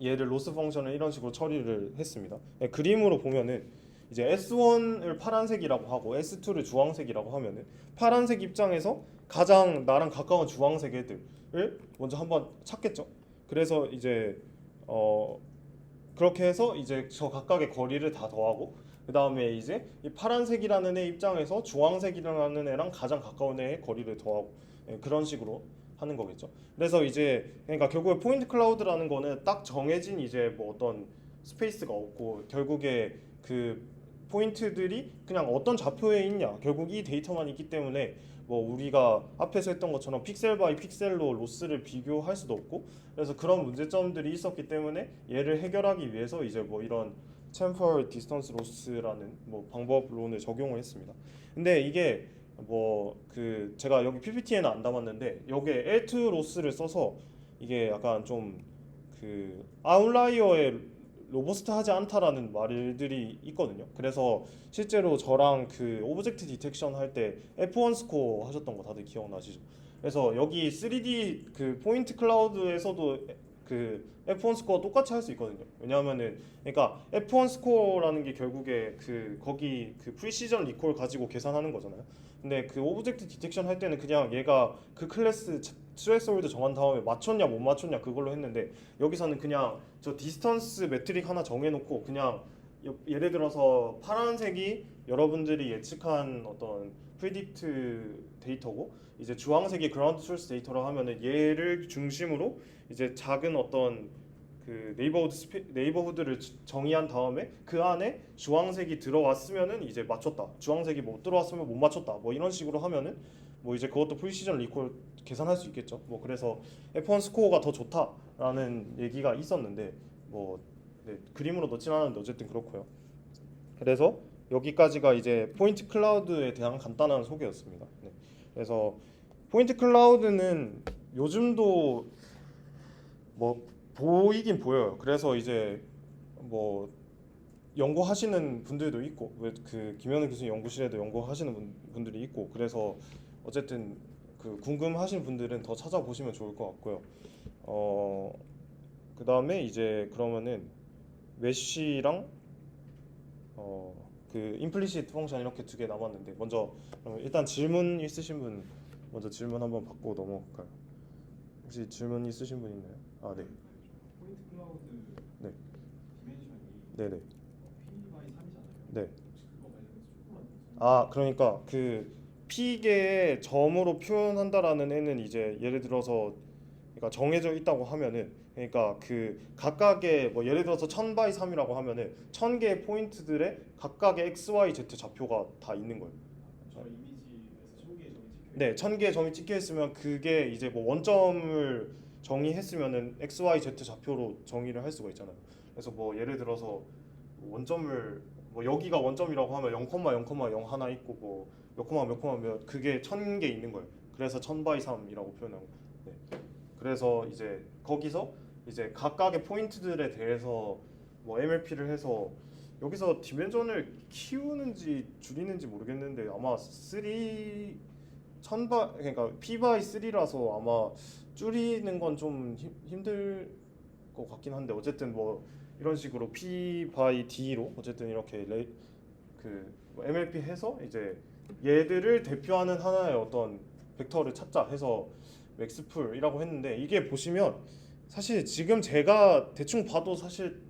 얘를 로스 펑션을 이런 식으로 처리를 했습니다. 그림으로 보면은 이제 S1을 파란색이라고 하고 S2를 주황색이라고 하면은 파란색 입장에서 가장 나랑 가까운 주황색 애들을 먼저 한번 찾겠죠. 그래서 이제 그렇게 해서 이제 저 각각의 거리를 다 더하고 그 다음에 이제 이 파란색이라는 애 입장에서 주황색이라는 애랑 가장 가까운 애의 거리를 더하고 그런 식으로 하는 거겠죠. 그래서 이제 그러니까 결국에 포인트 클라우드라는 거는 딱 정해진 이제 뭐 어떤 스페이스가 없고 결국에 그 포인트들이 그냥 어떤 좌표에 있냐 결국 이 데이터만 있기 때문에 뭐 우리가 앞에서 했던 것처럼 픽셀 바이 픽셀로 로스를 비교할 수도 없고 그래서 그런 문제점들이 있었기 때문에 얘를 해결하기 위해서 이제 뭐 이런 챔퍼 디스턴스 로스라는 뭐 방법론을 적용을 했습니다. 근데 이게 뭐 그 제가 여기 PPT에는 안 담았는데 여기에 L2 로스를 써서 이게 약간 좀 그 아웃라이어에 로버스트하지 않다라는 말들이 있거든요. 그래서 실제로 저랑 그 오브젝트 디텍션 할 때 F1 스코어 하셨던 거 다들 기억나시죠? 그래서 여기 3D 그 포인트 클라우드에서도 그 F1 스코어 똑같이 할 수 있거든요. 왜냐하면은 그러니까 F1 스코어라는 게 결국에 그 거기 그 프리시전 리콜 가지고 계산하는 거잖아요. 근데 그 오브젝트 디텍션 할 때는 그냥 얘가 그 클래스 스레스홀드 정한 다음에 맞췄냐 못 맞췄냐 그걸로 했는데 여기서는 그냥 저 디스턴스 매트릭 하나 정해놓고 그냥 예를 들어서 파란색이 여러분들이 예측한 어떤 프리딕트 데이터고 이제 주황색이 그라운드 소스 데이터라 하면은 얘를 중심으로 이제 작은 어떤 그 네이버후드를 정의한 다음에 그 안에 주황색이 들어왔으면은 이제 맞췄다. 주황색이 못 들어왔으면 못 맞췄다. 뭐 이런 식으로 하면은 뭐 이제 그것도 프리시전 리콜 계산할 수 있겠죠. 뭐 그래서 F1 스코어가 더 좋다라는 얘기가 있었는데 뭐 네, 그림으로 넣진 않았는데 어쨌든 그렇고요. 그래서 여기까지가 이제 포인트 클라우드에 대한 간단한 소개였습니다. 네. 그래서 포인트 클라우드는 요즘도 뭐 보이긴 보여요. 그래서 이제 뭐 연구하시는 분들도 있고 그 김현우 교수님 연구실에도 연구하시는 분들이 있고 그래서 어쨌든 그 궁금하신 분들은 더 찾아보시면 좋을 것 같고요. 그다음에 이제 그러면은 메쉬랑 그 임플리시트 펑션 이렇게 두 개 남았는데 먼저 일단 질문 있으신 분 먼저 질문 한번 받고 넘어갈까요? 혹시 질문 있으신 분 있나요? 아, 네. 포인트 클라우드 네. 디멘션이 네네. P 바이 3이잖아요. 네. 혹시 그거 관련해서 조금만 아, 그러니까 그 P계의 점으로 표현한다라는 애는 이제 예를 들어서 그러니까 정해져 있다고 하면은 그러니까 그 각각의 뭐 예를 들어서 1000 바이 3이라고 하면은 1000개의 포인트들의 각각의 x, y, z 좌표가 다 있는 거예요. 저 이미지에서 10개의 점이 찍혀 네, 있는 1000개의 점이 찍혀 있으면 그게 이제 뭐 원점을 정의했으면은 x, y, z 좌표로 정의를 할 수가 있잖아요. 그래서 뭐 예를 들어서 원점을 뭐 여기가 원점이라고 하면 0,0,0 하나 있고 뭐몇 그게 1000개 있는 거예요. 그래서 1000 바이 3이라고 표현하고. 네. 그래서 이제 거기서 이제 각각의 포인트들에 대해서 뭐 MLP를 해서 여기서 디멘전을 키우는지 줄이는지 모르겠는데 아마 3 천바 그러니까 P 바이 3라서 아마 줄이는 건 좀 힘들 것 같긴 한데 어쨌든 뭐 이런 식으로 P 바이 D로 어쨌든 이렇게 그 MLP 해서 이제 얘들을 대표하는 하나의 어떤 벡터를 찾자 해서 맥스풀이라고 했는데 이게 보시면 사실 지금 제가 대충 봐도 사실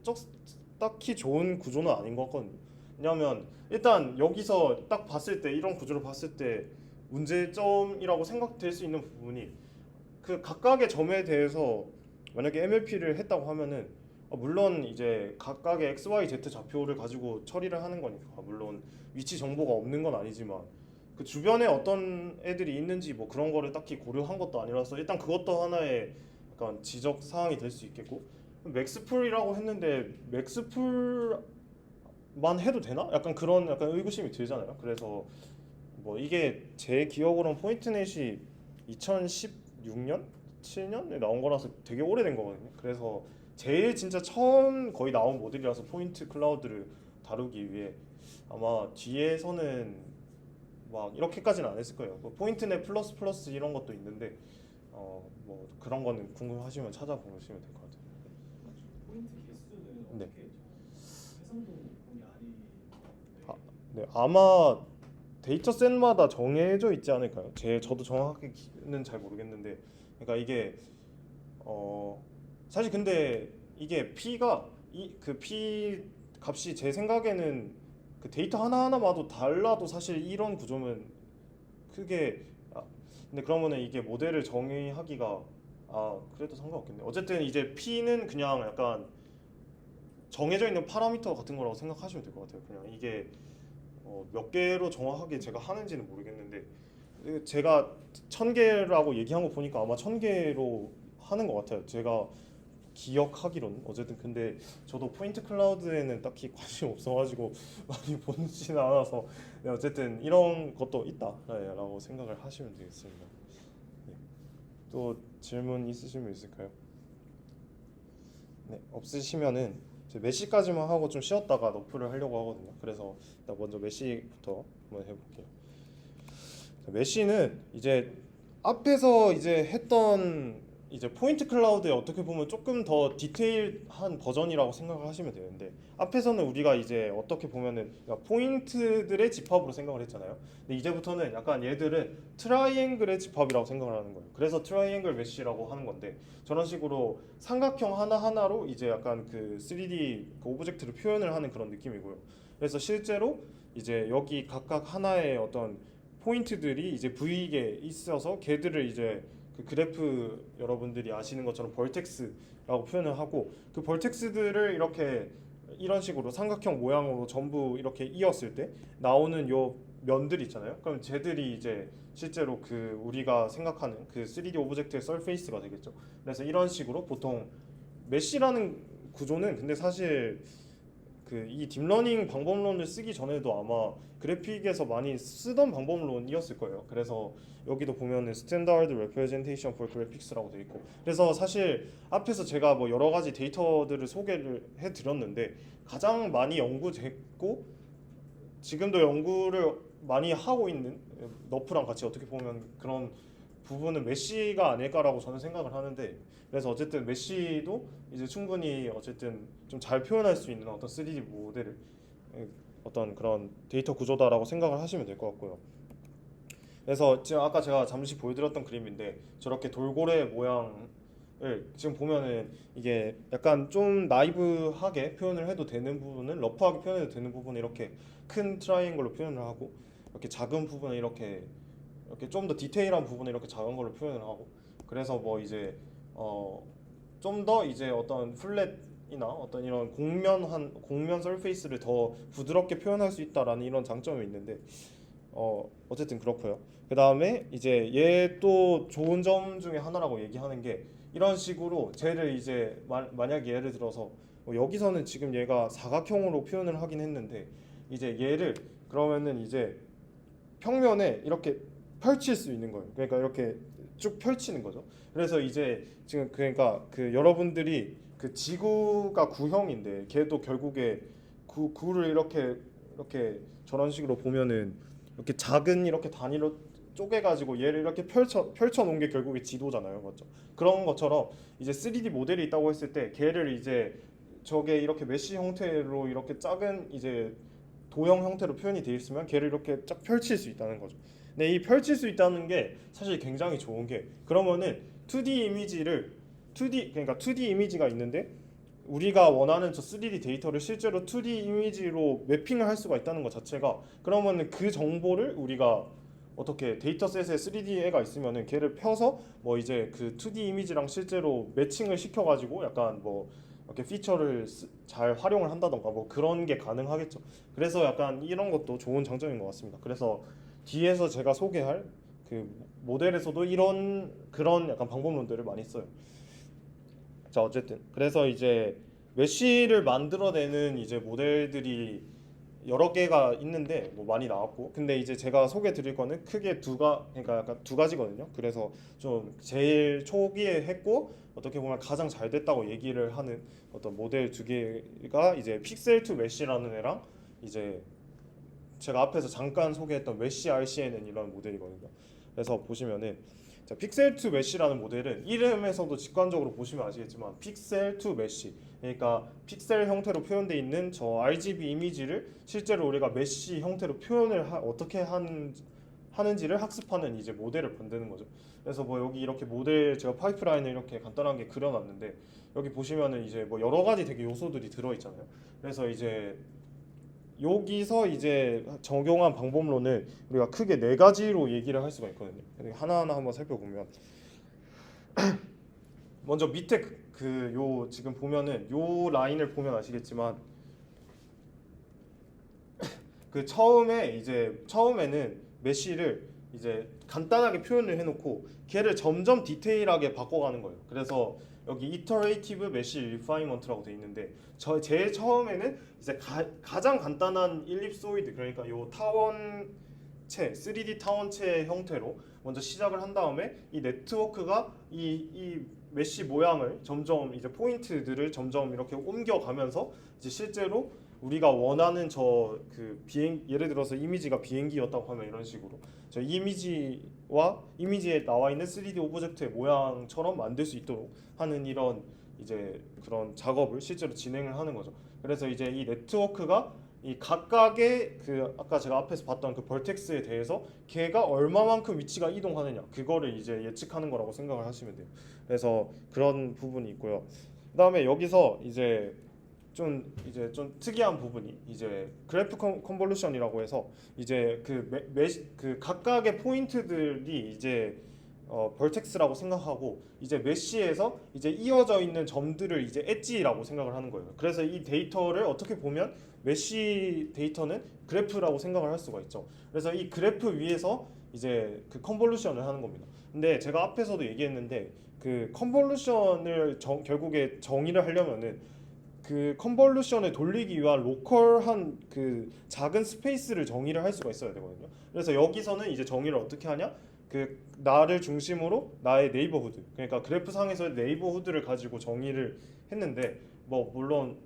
딱히 좋은 구조는 아닌 것 같거든요. 왜냐하면 일단 여기서 딱 봤을 때 이런 구조를 봤을 때 문제점이라고 생각될 수 있는 부분이 그 각각의 점에 대해서 만약에 MLP를 했다고 하면은 물론 이제 각각의 x, y, z 좌표를 가지고 처리를 하는 거니까 물론 위치 정보가 없는 건 아니지만 그 주변에 어떤 애들이 있는지 뭐 그런 거를 딱히 고려한 것도 아니라서 일단 그것도 하나의 약간 지적 사항이 될 수 있겠고 맥스풀이라고 했는데 맥스풀만 해도 되나? 약간 그런 약간 의구심이 들잖아요. 그래서 뭐 이게 제 기억으로는 포인트넷이 2016년, 7년에 나온 거라서 되게 오래된 거거든요. 그래서 제일 진짜 처음 거의 나온 모델이라서 포인트 클라우드를 다루기 위해 아마 뒤에서는 막 이렇게까지는 안 했을 거예요. 뭐 포인트넷 플러스 플러스 이런 것도 있는데 뭐 그런 거는 궁금하시면 찾아보시면 될 것 같아요. 포인트 개수는 네. 어떻게 해상도 공이 아니 아, 네, 아마 데이터셋마다 정해져 있지 않을까요? 저도 정확하게는 잘 모르겠는데, 그러니까 이게 사실 근데 이게 P가 이 그 P 값이 제 생각에는 그 데이터 하나하나마도 달라도 사실 이런 구조면 크게 근데 그러면은 이게 모델을 정의하기가 그래도 상관없겠네. 어쨌든 이제 P는 그냥 약간 정해져 있는 파라미터 같은 거라고 생각하시면 될 것 같아요. 그냥 이게 몇 개로 정확하게 제가 하는지는 모르겠는데 제가 1000개라고 얘기한 거 보니까 아마 1000개로 하는 것 같아요. 제가 기억하기로는 어쨌든 근데 저도 포인트 클라우드에는 딱히 관심 없어가지고 많이 보지는 않아서 네, 어쨌든 이런 것도 있다라고 생각을 하시면 되겠습니다. 네. 또 질문 있으신 분 있을까요? 네, 없으시면은 이제 메시까지만 하고 좀 쉬었다가 너프를 하려고 하거든요. 그래서 일단 먼저 메시부터 한번 해볼게요. 자, 메시는 이제 앞에서 이제 했던 이제 포인트 클라우드에 어떻게 보면 조금 더 디테일한 버전이라고 생각을 하시면 되는데 앞에서는 우리가 이제 어떻게 보면은 그러니까 포인트들의 집합으로 생각을 했잖아요. 근데 이제부터는 약간 얘들은 트라이앵글의 집합이라고 생각을 하는 거예요. 그래서 트라이앵글 메시라고 하는 건데 저런 식으로 삼각형 하나하나로 이제 약간 그 3D 그 오브젝트를 표현을 하는 그런 느낌이고요. 그래서 실제로 이제 여기 각각 하나의 어떤 포인트들이 이제 V에 있어서 걔들을 이제 그 그래프 여러분들이 아시는 것처럼 벌텍스라고 표현을 하고 그 벌텍스들을 이렇게 이런 식으로 삼각형 모양으로 전부 이렇게 이었을 때 나오는 요 면들 있잖아요. 그럼 쟤들이 이제 실제로 그 우리가 생각하는 그 3D 오브젝트의 서페이스가 되겠죠. 그래서 이런 식으로 보통 메쉬라는 구조는 근데 사실 그 이 딥러닝 방법론을 쓰기 전에도 아마 그래픽에서 많이 쓰던 방법론이었을 거예요. 그래서 여기도 보면은 스탠다드 레프레젠테이션 for graphics라고 돼 있고 그래서 사실 앞에서 제가 뭐 여러 가지 데이터들을 소개를 해 드렸는데 가장 많이 연구됐고 지금도 연구를 많이 하고 있는 너프랑 같이 어떻게 보면 그런 부분은 메시가 아닐까라고 저는 생각을 하는데 그래서 어쨌든 메시도 이제 충분히 어쨌든 좀 잘 표현할 수 있는 어떤 3D 모델을 어떤 그런 데이터 구조다라고 생각을 하시면 될 것 같고요. 그래서 지금 아까 제가 잠시 보여드렸던 그림인데 저렇게 돌고래 모양을 지금 보면은 이게 약간 좀 나이브하게 표현을 해도 되는 부분은 러프하게 표현해도 되는 부분은 이렇게 큰 트라이앵글로 표현을 하고 이렇게 작은 부분은 이렇게 좀 더 디테일한 부분을 이렇게 작은 걸로 표현을 하고 그래서 뭐 이제 좀 더 이제 어떤 플랫이나 어떤 이런 공면 서페이스를 더 부드럽게 표현할 수 있다라는 이런 장점이 있는데 어쨌든 그렇고요. 그 다음에 이제 얘 또 좋은 점 중에 하나라고 얘기하는 게 이런 식으로 쟤를 이제 만약에 예를 들어서 여기서는 지금 얘가 사각형으로 표현을 하긴 했는데 이제 얘를 그러면은 이제 평면에 이렇게 펼칠 수 있는 거예요. 그러니까 이렇게 쭉 펼치는 거죠. 그래서 이제 지금 그러니까 그 여러분들이 그 지구가 구형인데 걔도 결국에 구를 이렇게 저런 식으로 보면은 이렇게 작은 이렇게 단위로 쪼개가지고 얘를 이렇게 펼쳐 놓은 게 결국에 지도잖아요, 맞죠? 그런 것처럼 이제 3D 모델이 있다고 했을 때 걔를 이제 저게 이렇게 메쉬 형태로 이렇게 작은 이제 도형 형태로 표현이 되어 있으면 걔를 이렇게 쫙 펼칠 수 있다는 거죠. 근데 이 펼칠 수 있다는 게 사실 굉장히 좋은 게 그러면은 2D 이미지를 2D 그러니까 2D 이미지가 있는데 우리가 원하는 저 3D 데이터를 실제로 2D 이미지로 매핑을 할 수가 있다는 것 자체가 그러면은 그 정보를 우리가 어떻게 데이터셋에 3D가 있으면은 걔를 펴서 뭐 이제 그 2D 이미지랑 실제로 매칭을 시켜가지고 약간 뭐 이렇게 피처를 잘 활용을 한다던가 뭐 그런 게 가능하겠죠. 그래서 약간 이런 것도 좋은 장점인 것 같습니다. 그래서 뒤에서 제가 소개할 그 모델에서도 이런 그런 약간 방법론들을 많이 써요. 자 어쨌든 그래서 이제 메쉬를 만들어내는 이제 모델들이 여러 개가 있는데 뭐 많이 나왔고 근데 이제 제가 소개 드릴 거는 크게 그러니까 약간 두 가지거든요. 그래서 좀 제일 초기에 했고 어떻게 보면 가장 잘 됐다고 얘기를 하는 어떤 모델 두 개가 이제 픽셀 투 메쉬라는 애랑 이제 제가 앞에서 잠깐 소개했던 메쉬 RCN이라는 모델이거든요. 그래서 보시면은 자, 픽셀 투 메쉬라는 모델은 이름에서도 직관적으로 보시면 아시겠지만 픽셀 투 메쉬 그러니까 픽셀 형태로 표현되어 있는 저 RGB 이미지를 실제로 우리가 메쉬 형태로 표현을 어떻게 하는지를 학습하는 이제 모델을 만드는 거죠. 그래서 뭐 여기 이렇게 모델 제가 파이프라인을 이렇게 간단하게 그려놨는데 여기 보시면은 이제 뭐 여러 가지 되게 요소들이 들어있잖아요. 그래서 이제 여기서 이제 적용한 방법론을 우리가 크게 네 가지로 얘기를 할 수가 있거든요. 하나하나 한번 살펴보면 먼저 밑에 요 지금 보면은 요 라인을 보면 아시겠지만 그 처음에는 메쉬를 이제 간단하게 표현을 해놓고 걔를 점점 디테일하게 바꿔가는 거예요. 그래서 여기 iterative mesh refinement라고 돼 있는데 제일 처음에는 이제 가장 간단한 일립소이드 그러니까 요 타원체 3D 타원체 형태로 먼저 시작을 한 다음에 이 네트워크가 이 메쉬 모양을 점점 이제 포인트들을 점점 이렇게 옮겨가면서 이제 실제로 우리가 원하는 예를 들어서 이미지가 비행기였다고 하면 이런 식으로 저 이미지와 이미지에 나와 있는 3D 오브젝트의 모양처럼 만들 수 있도록 하는 이런 이제 그런 작업을 실제로 진행을 하는 거죠. 그래서 이제 이 네트워크가 이 각각의 아까 제가 앞에서 봤던 그 벌텍스에 대해서 걔가 얼마만큼 위치가 이동하느냐 그거를 이제 예측하는 거라고 생각을 하시면 돼요. 그래서 그런 부분이 있고요. 그다음에 여기서 이제 좀 특이한 부분이 이제 그래프 컨볼루션이라고 해서 이제 그 각각의 포인트들이 이제 벌텍스라고 생각하고 이제 메쉬에서 이제 이어져 있는 점들을 이제 엣지라고 생각을 하는 거예요. 그래서 이 데이터를 어떻게 보면 메쉬 데이터는 그래프라고 생각을 할 수가 있죠. 그래서 이 그래프 위에서 이제 그 컨볼루션을 하는 겁니다. 근데 제가 앞에서도 얘기했는데 그 컨볼루션을 결국에 정의를 하려면은 그 컨볼루션을 돌리기 위한 로컬한 그 작은 스페이스를 정의를 할 수가 있어야 되거든요. 그래서 여기서는 이제 정의를 어떻게 하냐? 그 나를 중심으로 나의 네이버후드, 그러니까 그래프 상에서의 네이버후드를 가지고 정의를 했는데 뭐 물론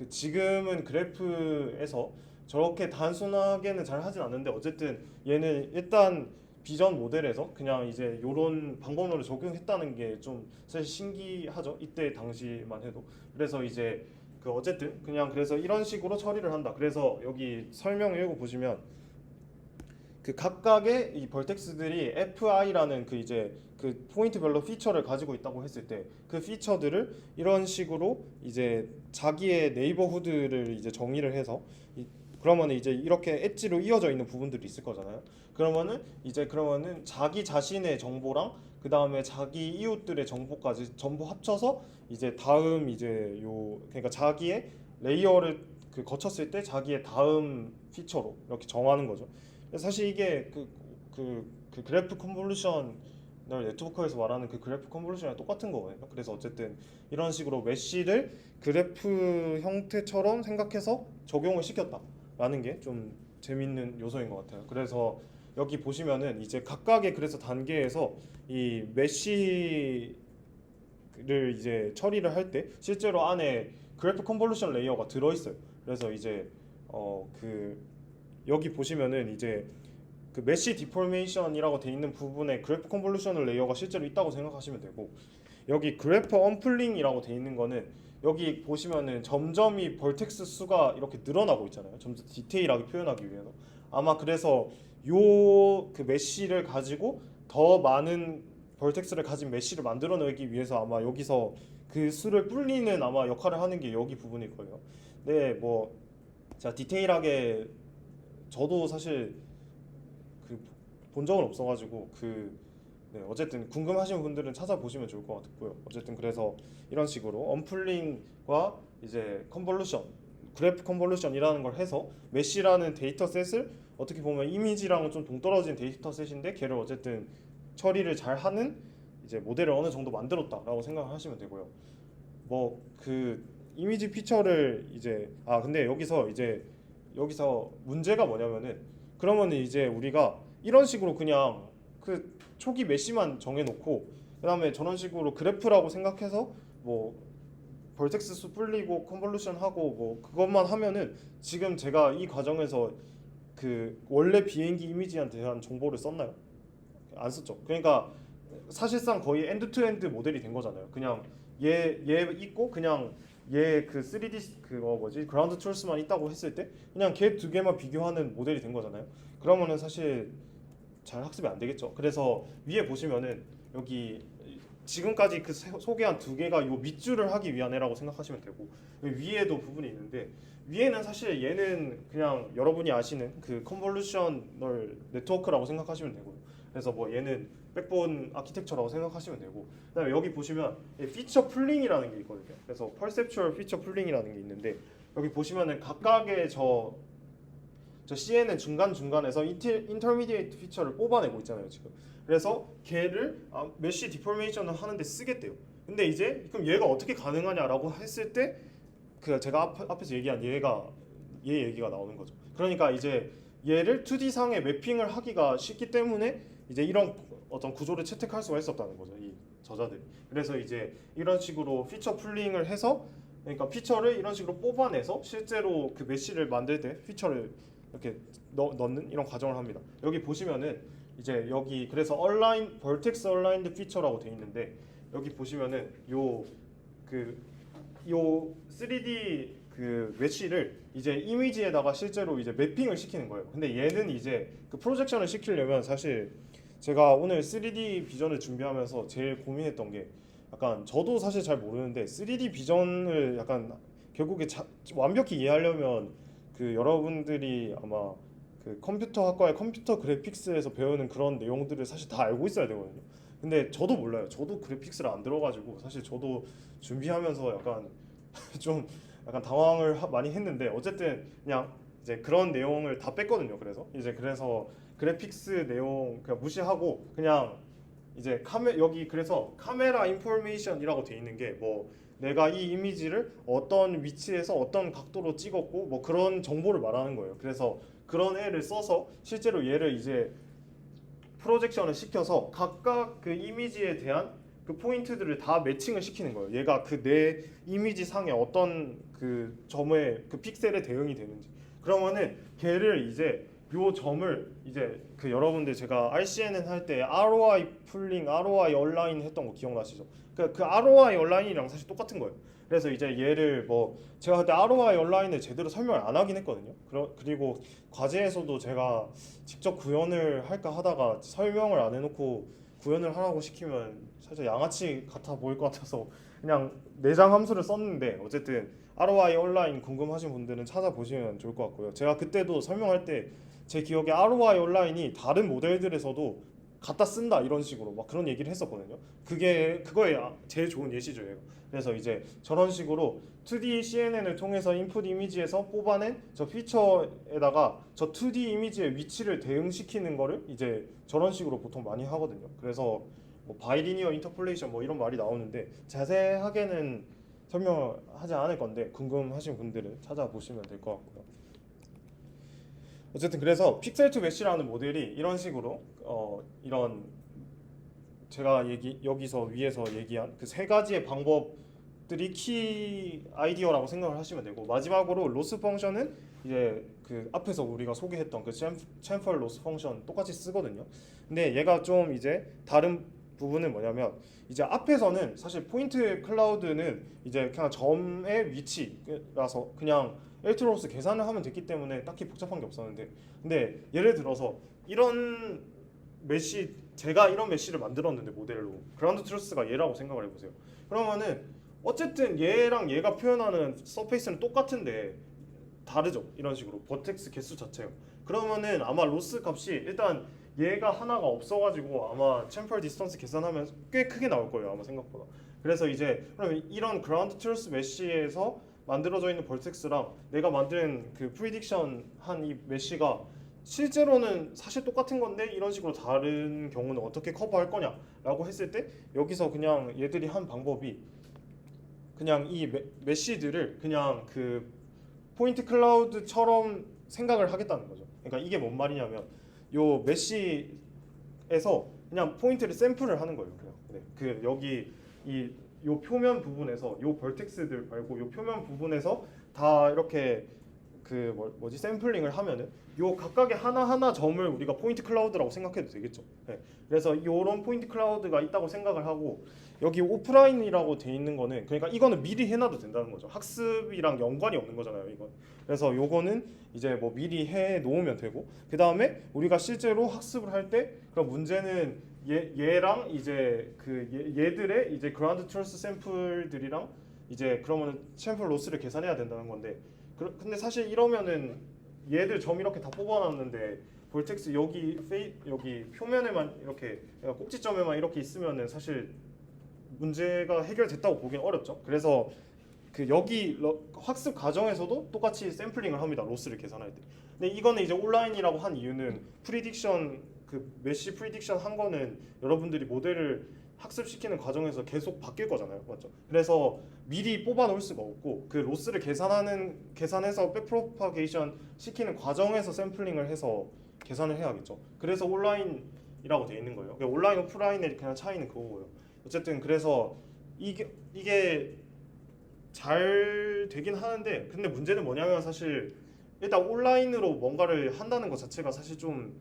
지금은 그래프에서 저렇게 단순하게는 잘 하진 않는데 어쨌든 얘는 일단 비전 모델에서 그냥 이제 요런 방법론을 적용했다는 게 좀 사실 신기하죠. 이때 당시만 해도. 그래서 이제 어쨌든 그냥 그래서 이런 식으로 처리를 한다. 그래서 여기 설명 읽어 보시면 그 각각의 이 벌텍스들이 FI라는 그 이제 그 포인트별로 피처를 가지고 있다고 했을 때 그 피처들을 이런 식으로 이제 자기의 네이버후드를 이제 정의를 해서 그러면 이제 이렇게 엣지로 이어져 있는 부분들이 있을 거잖아요. 그러면은 자기 자신의 정보랑 그 다음에 자기 이웃들의 정보까지 전부 합쳐서 이제 다음 이제 그러니까 자기의 레이어를 거쳤을 때 자기의 다음 피처로 이렇게 정하는 거죠. 사실 이게 그 그래프 컨볼루션을 네트워크에서 말하는 그 그래프 컨볼루션이랑 똑같은 거거든요. 그래서 어쨌든 이런 식으로 메쉬를 그래프 형태처럼 생각해서 적용을 시켰다라는 게 좀 재밌는 요소인 것 같아요. 그래서 여기 보시면은 이제 각각의 그래서 단계에서 이 메쉬를 이제 처리를 할 때 실제로 안에 그래프 컨볼루션 레이어가 들어 있어요. 그래서 이제 여기 보시면은 이제 그 메쉬 디포메이션이라고 돼 있는 부분에 그래프 컨볼루션 레이어가 실제로 있다고 생각하시면 되고 여기 그래프 언플링이라고 돼 있는 거는 여기 보시면은 점점 이 벌텍스 수가 이렇게 늘어나고 있잖아요. 점점 디테일하게 표현하기 위해서 아마 그래서 그 메쉬를 가지고 더 많은 벌텍스를 가진 메쉬를 만들어내기 위해서 아마 여기서 그 수를 불리는 아마 역할을 하는 게 여기 부분일 거예요. 네, 뭐 자 디테일하게 저도 사실 본 적은 없어가지고 네, 어쨌든 궁금하신 분들은 찾아보시면 좋을 것 같고요. 어쨌든 그래서 이런 식으로 언플링과 이제 컨볼루션, 그래프 컨볼루션이라는 걸 해서 메쉬라는 데이터셋을 어떻게 보면 이미지랑은 좀 동떨어진 데이터셋인데 걔를 어쨌든 처리를 잘 하는 이제 모델을 어느 정도 만들었다라고 생각하시면 되고요. 뭐 이미지 피처를 이제 근데 여기서 문제가 뭐냐면은 그러면은 이제 우리가 이런 식으로 그냥 초기 메쉬만 정해놓고 그다음에 저런 식으로 그래프라고 생각해서 뭐 벌텍스 수 불리고 컨볼루션 하고 뭐 그것만 하면은 지금 제가 이 과정에서 원래 비행기 이미지에 대한 정보를 썼나요? 안 썼죠. 그러니까 사실상 거의 엔드 투 엔드 모델이 된 거잖아요. 그냥 얘 있고 그냥 얘 3D 그라운드 트루스만 있다고 했을 때 그냥 걔 두 개만 비교하는 모델이 된 거잖아요. 그러면은 사실 잘 학습이 안 되겠죠. 그래서 위에 보시면은 여기 지금까지 그 소개한 두 개가 요 밑줄을 하기 위한 애라고 생각하시면 되고 위에도 부분이 있는데 위에는 사실 얘는 그냥 여러분이 아시는 그 컨볼루셔널 네트워크라고 생각하시면 되고요. 그래서 뭐 얘는 백본 아키텍처라고 생각하시면 되고 그다음에 여기 보시면 피처 풀링이라는 게 있거든요. 그래서 퍼셉추얼 피처 풀링이라는 게 있는데 여기 보시면은 각각의 저 CNN 중간중간에서 인터미디에이트 피처를 뽑아내고 있잖아요 지금. 그래서 걔를 메쉬 디포메이션을 하는데 쓰겠대요. 근데 이제 그럼 얘가 어떻게 가능하냐라고 했을 때 그 제가 앞에서 얘기한 얘 얘기가 나오는 거죠. 그러니까 이제 얘를 2D 상에 매핑을 하기가 쉽기 때문에 이제 이런 어떤 구조를 채택할 수가 있었다는 거죠 이 저자들이. 그래서 이제 이런 식으로 피처 풀링을 해서 그러니까 피처를 이런 식으로 뽑아내서 실제로 그 메쉬를 만들 때 피처를 이렇게 넣는 이런 과정을 합니다. 여기 보시면은 이제 여기 그래서 얼라인 벌텍스 얼라인드 피처라고 돼 있는데 여기 보시면은 요 3D 그 메쉬를 이제 이미지에다가 실제로 이제 매핑을 시키는 거예요. 근데 얘는 이제 그 프로젝션을 시키려면 사실 제가 오늘 3D 비전을 준비하면서 제일 고민했던 게 약간 저도 사실 잘 모르는데 3D 비전을 약간 결국에 완벽히 이해하려면 그 여러분들이 아마 그 컴퓨터 학과의 컴퓨터 그래픽스에서 배우는 그런 내용들을 사실 다 알고 있어야 되거든요. 근데 저도 몰라요. 저도 그래픽스를 안 들어가지고 사실 저도 준비하면서 약간 좀 약간 당황을 많이 했는데 어쨌든 그냥 이제 그런 내용을 다 뺐거든요. 그래서 그래픽스 내용 그냥 무시하고 그냥 이제 여기 그래서 카메라 인포메이션이라고 돼 있는 게 뭐 내가 이 이미지를 어떤 위치에서 어떤 각도로 찍었고 뭐 그런 정보를 말하는 거예요. 그래서 그런 애를 써서 실제로 얘를 이제 프로젝션을 시켜서 각각 그 이미지에 대한 그 포인트들을 다 매칭을 시키는 거예요. 얘가 그 내 이미지 상에 어떤 그 점의 그 픽셀에 대응이 되는지. 그러면은 걔를 이제 요 점을 이제 그 여러분들 제가 RCNN 할 때 ROI 풀링, ROI 얼라인 했던 거 기억나시죠? 그 ROI 얼라인이랑 사실 똑같은 거예요. 그래서 이제 얘를 뭐 제가 그때 ROI 얼라인을 제대로 설명을 안 하긴 했거든요. 그리고 과제에서도 제가 직접 구현을 할까 하다가 설명을 안 해놓고 구현을 하라고 시키면 살짝 양아치 같아 보일 것 같아서 그냥 내장 함수를 썼는데 어쨌든 ROI 온라인 궁금하신 분들은 찾아보시면 좋을 것 같고요. 제가 그때도 설명할 때 제 기억에 ROI 온라인이 다른 모델들에서도 갖다 쓴다 이런 식으로 막 그런 얘기를 했었거든요. 그거에 제일 좋은 예시죠, 얘가. 그래서 이제 저런 식으로 2D CNN을 통해서 인풋 이미지에서 뽑아낸 저 피처에다가 저 2D 이미지의 위치를 대응시키는 거를 이제 저런 식으로 보통 많이 하거든요. 그래서 뭐 바이리니어 인터폴레이션 뭐 이런 말이 나오는데 자세하게는 설명을 하지 않을 건데 궁금하신 분들은 찾아보시면 될 것 같고요. 어쨌든 그래서 픽셀 투 메쉬라는 모델이 이런 식으로 이런 제가 여기서 위에서 얘기한 그 세 가지의 방법들이 키 아이디어라고 생각을 하시면 되고 마지막으로 로스 펑션은 이제 그 앞에서 우리가 소개했던 그 챔펄 로스 펑션 똑같이 쓰거든요. 근데 얘가 좀 이제 다른 부분은 뭐냐면 이제 앞에서는 사실 포인트 클라우드는 이제 그냥 점의 위치라서 그냥 엘트로스 계산을 하면 됐기 때문에 딱히 복잡한 게 없었는데 근데 예를 들어서 이런 메쉬 제가 이런 메쉬를 만들었는데 모델로 그라운드 트루스가 얘라고 생각을 해보세요. 그러면은 어쨌든 얘랑 얘가 표현하는 서페이스는 똑같은데 다르죠. 이런 식으로 버텍스 개수 자체가. 그러면은 아마 로스 값이 일단 얘가 하나가 없어가지고 아마 챔펄 디스턴스 계산하면 꽤 크게 나올 거예요. 아마 생각보다. 그래서 이제 그러면 이런 그라운드 트루스 메쉬에서 만들어져 있는 벌텍스랑 내가 만든 그 프리딕션 한 이 메쉬가 실제로는 사실 똑같은 건데 이런 식으로 다른 경우는 어떻게 커버할 거냐라고 했을 때 여기서 그냥 얘들이 한 방법이 그냥 이 메쉬들을 그냥 그 포인트 클라우드처럼 생각을 하겠다는 거죠. 그러니까 이게 뭔 말이냐면 요 메쉬에서 그냥 포인트를 샘플을 하는 거예요. 그냥 그 여기 요 표면 부분에서 요 벌텍스들 말고 요 표면 부분에서 다 이렇게 그 뭐지 샘플링을 하면은 요 각각의 하나하나 점을 우리가 포인트 클라우드라고 생각해도 되겠죠. 네. 그래서 요런 포인트 클라우드가 있다고 생각을 하고 여기 오프라인이라고 돼 있는 거는 그러니까 이거는 미리 해놔도 된다는 거죠. 학습이랑 연관이 없는 거잖아요, 이건. 그래서 요거는 이제 뭐 미리 해 놓으면 되고 그 다음에 우리가 실제로 학습을 할 때 그럼 문제는 얘랑 이제 얘들의 이제 그라운드 트루스 샘플들이랑 이제 그러면은 샘플 로스를 계산해야 된다는 건데 근데 사실 이러면은 얘들 점 이렇게 다 뽑아놨는데 볼텍스 여기 표면에만 이렇게 꼭지점에만 이렇게 있으면은 사실 문제가 해결됐다고 보기는 어렵죠. 그래서 그 여기 학습 과정에서도 똑같이 샘플링을 합니다. 로스를 계산할 때. 근데 이거는 이제 온라인이라고 한 이유는 프리딕션 그 메시 프리딕션 한 거는 여러분들이 모델을 학습시키는 과정에서 계속 바뀔 거잖아요, 맞죠? 그래서 미리 뽑아 놓을 수가 없고 그 로스를 계산해서 백프로파게이션 시키는 과정에서 샘플링을 해서 계산을 해야겠죠. 그래서 온라인이라고 돼 있는 거예요. 그러니까 온라인 오프라인의 그냥 차이는 그거고요. 어쨌든 그래서 이게 잘 되긴 하는데 근데 문제는 뭐냐면 사실 일단 온라인으로 뭔가를 한다는 것 자체가 사실 좀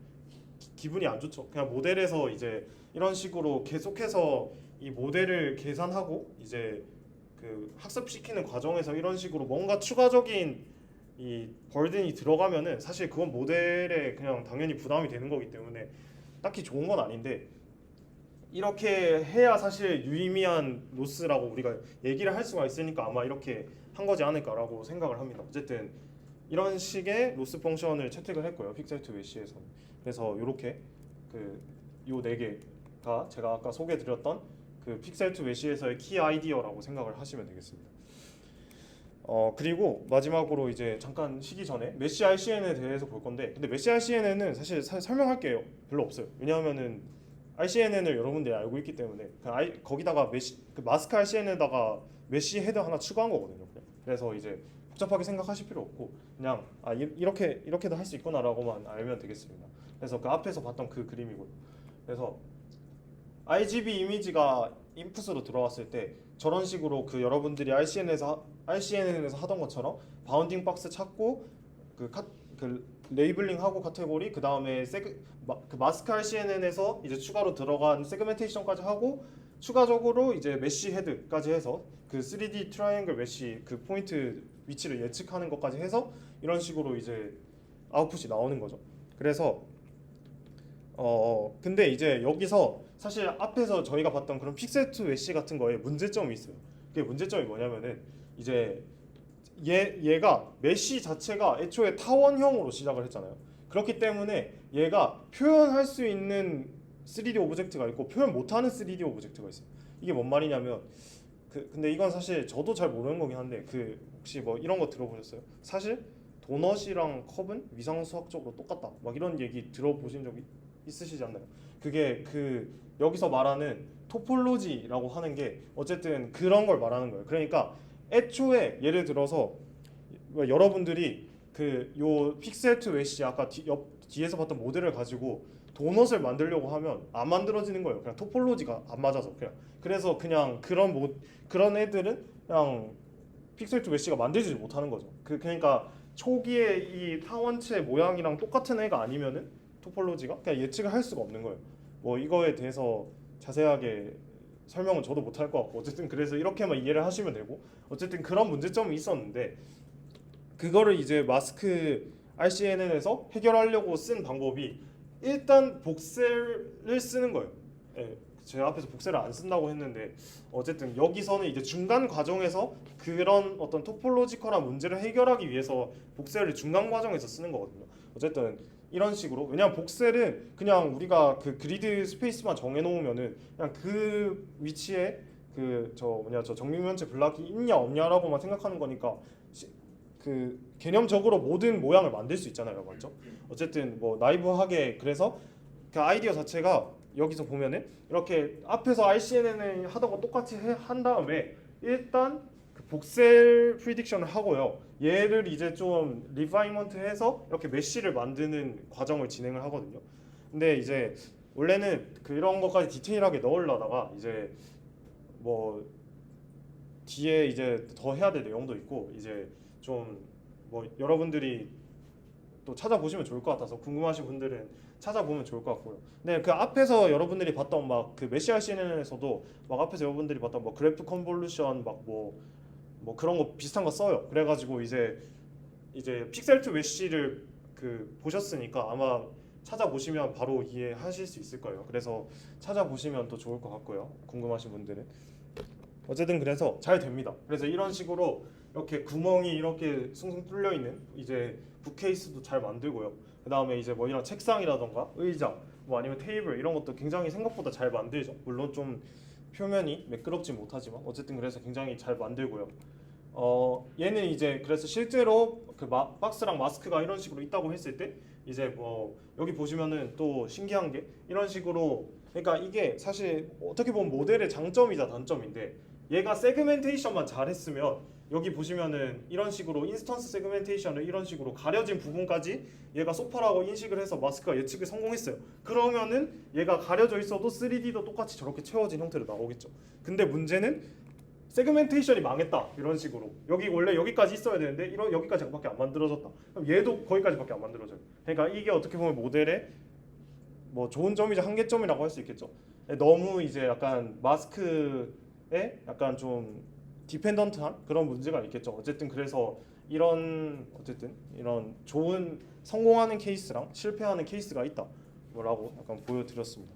기분이 안 좋죠. 그냥 모델에서 이제 이런 식으로 계속해서 이 모델을 계산하고 이제 그 학습시키는 과정에서 이런 식으로 뭔가 추가적인 이 벌든이 들어가면은 사실 그건 모델에 그냥 당연히 부담이 되는 거기 때문에 딱히 좋은 건 아닌데 이렇게 해야 사실 유의미한 로스라고 우리가 얘기를 할 수가 있으니까 아마 이렇게 한 거지 않을까라고 생각을 합니다. 어쨌든 이런 식의 로스 펑션을 채택을 했고요. 픽셀 투 메시에서는. 그래서 이렇게 요 네 개가 제가 아까 소개드렸던 그 픽셀 투 메시에서의 키 아이디어라고 생각을 하시면 되겠습니다. 그리고 마지막으로 이제 잠깐 쉬기 전에 메시 RCN에 대해서 볼 건데 근데 메시 RCN에는 사실 설명할 게 별로 없어요. 왜냐하면은 RCNN을 여러분들이 알고 있기 때문에 거기다가 그 마스크 RCN에다가 메시 헤더 하나 추가한 거거든요. 그래서 이제 복잡하게 생각하실 필요 없고 그냥 이렇게도 할 수 있구나라고만 알면 되겠습니다. 그래서 그 앞에서 봤던 그 그림이고요. 그래서 RGB 이미지가 인풋으로 들어왔을 때 저런 식으로 그 여러분들이 RCNN에서 하던 것처럼 바운딩 박스 찾고 그 레이블링하고 카테고리 그 다음에 그 마스크 RCNN에서 이제 추가로 들어간 세그멘테이션까지 하고 추가적으로 이제 메시 헤드까지 해서 그 3D 트라이앵글 메시 그 포인트 위치를 예측하는 것까지 해서 이런 식으로 이제 아웃풋이 나오는 거죠. 그래서 근데 이제 여기서 사실 앞에서 저희가 봤던 그런 픽셀 투 메시 같은 거에 문제점이 있어요. 그게 문제점이 뭐냐면은 이제 얘가 메시 자체가 애초에 타원형으로 시작을 했잖아요. 그렇기 때문에 얘가 표현할 수 있는 3D 오브젝트가 있고 표현 못하는 3D 오브젝트가 있어요. 이게 뭔 말이냐면 근데 이건 사실 저도 잘 모르는 거긴 한데 혹시 뭐 이런 거 들어보셨어요? 사실 도넛이랑 컵은 위상 수학적으로 똑같다. 막 이런 얘기 들어보신 적 있으시지 않나요? 그게 여기서 말하는 토폴로지라고 하는 게 어쨌든 그런 걸 말하는 거예요. 그러니까 애초에 예를 들어서 여러분들이 요 픽셀 투 메시 아까 뒤에서 봤던 모델을 가지고 도넛을 만들려고 하면 안 만들어지는 거예요. 그냥 토폴로지가 안 맞아서 그래서 그냥 그런 애들은 그냥 픽셀 투 메시가 만들지 못하는 거죠. 그러니까 초기에 이 타원체 모양이랑 똑같은 애가 아니면은 토폴로지가 그냥 예측을 할 수가 없는 거예요. 뭐 이거에 대해서 자세하게 설명은 저도 못할 것 같고 어쨌든 그래서 이렇게만 이해를 하시면 되고 어쨌든 그런 문제점이 있었는데 그거를 이제 마스크 RCNN에서 해결하려고 쓴 방법이 일단 복셀을 쓰는 거예요. 예, 제가 앞에서 복셀을 안 쓴다고 했는데 어쨌든 여기서는 이제 중간 과정에서 그런 어떤 토폴로지컬한 문제를 해결하기 위해서 복셀을 중간 과정에서 쓰는 거거든요. 어쨌든 이런 식으로 왜냐면 복셀은 그냥 우리가 그 그리드 스페이스만 정해놓으면은 그냥 그 위치에 저 정육면체 블락이 있냐 없냐라고만 생각하는 거니까 개념적으로 모든 모양을 만들 수 있잖아요, 맞죠? 어쨌든 뭐 나이브하게 그래서 그 아이디어 자체가 여기서 보면은 이렇게 앞에서 RCNN을 하던 거 똑같이 한 다음에 일단 그 복셀 프리딕션을 하고요. 얘를 이제 좀 리파이먼트해서 이렇게 메쉬를 만드는 과정을 진행을 하거든요. 근데 이제 원래는 그런 것까지 디테일하게 넣으려다가 이제 뭐 뒤에 이제 더 해야 될 내용도 있고 이제 좀 뭐 여러분들이 또 찾아보시면 좋을 것 같아서 궁금하신 분들은 찾아보면 좋을 것 같고요. 근데 그 앞에서 여러분들이 봤던 막 그 메시 RCNN에서도 막 앞에서 여러분들이 봤던 뭐 그래프 컨볼루션 막 뭐 그런 거 비슷한 거 써요. 그래가지고 이제 픽셀 투 메시를 보셨으니까 아마 찾아보시면 바로 이해하실 수 있을 거예요. 그래서 찾아보시면 더 좋을 것 같고요. 궁금하신 분들은 어쨌든 그래서 잘 됩니다. 그래서 이런 식으로 이렇게 구멍이 이렇게 숭숭 뚫려 있는 이제 북케이스도 잘 만들고요. 그 다음에 이제 뭐 이런 책상이라던가 의자 뭐 아니면 테이블 이런 것도 굉장히 생각보다 잘 만들죠. 물론 좀 표면이 매끄럽지 못하지만 어쨌든 그래서 굉장히 잘 만들고요. 얘는 이제 그래서 실제로 그 박스랑 마스크가 이런 식으로 있다고 했을 때 이제 뭐 여기 보시면은 또 신기한 게 이런 식으로 그러니까 이게 사실 어떻게 보면 모델의 장점이자 단점인데 얘가 세그멘테이션만 잘했으면 여기 보시면은 이런 식으로 인스턴스 세그멘테이션을 이런 식으로 가려진 부분까지 얘가 소파라고 인식을 해서 마스크가 예측에 성공했어요. 그러면은 얘가 가려져 있어도 3D도 똑같이 저렇게 채워진 형태로 나오겠죠. 근데 문제는 세그멘테이션이 망했다 이런 식으로 여기 원래 여기까지 있어야 되는데 이런 여기까지밖에 안 만들어졌다. 그럼 얘도 거기까지밖에 안 만들어져요. 그러니까 이게 어떻게 보면 모델의 뭐 좋은 점이자 한계점이라고 할 수 있겠죠. 너무 이제 약간 마스크에 약간 좀 디펜던트한 그런 문제가 있겠죠. 어쨌든 그래서 이런 어쨌든 이런 좋은 성공하는 케이스랑 실패하는 케이스가 있다. 뭐라고 약간 보여드렸습니다.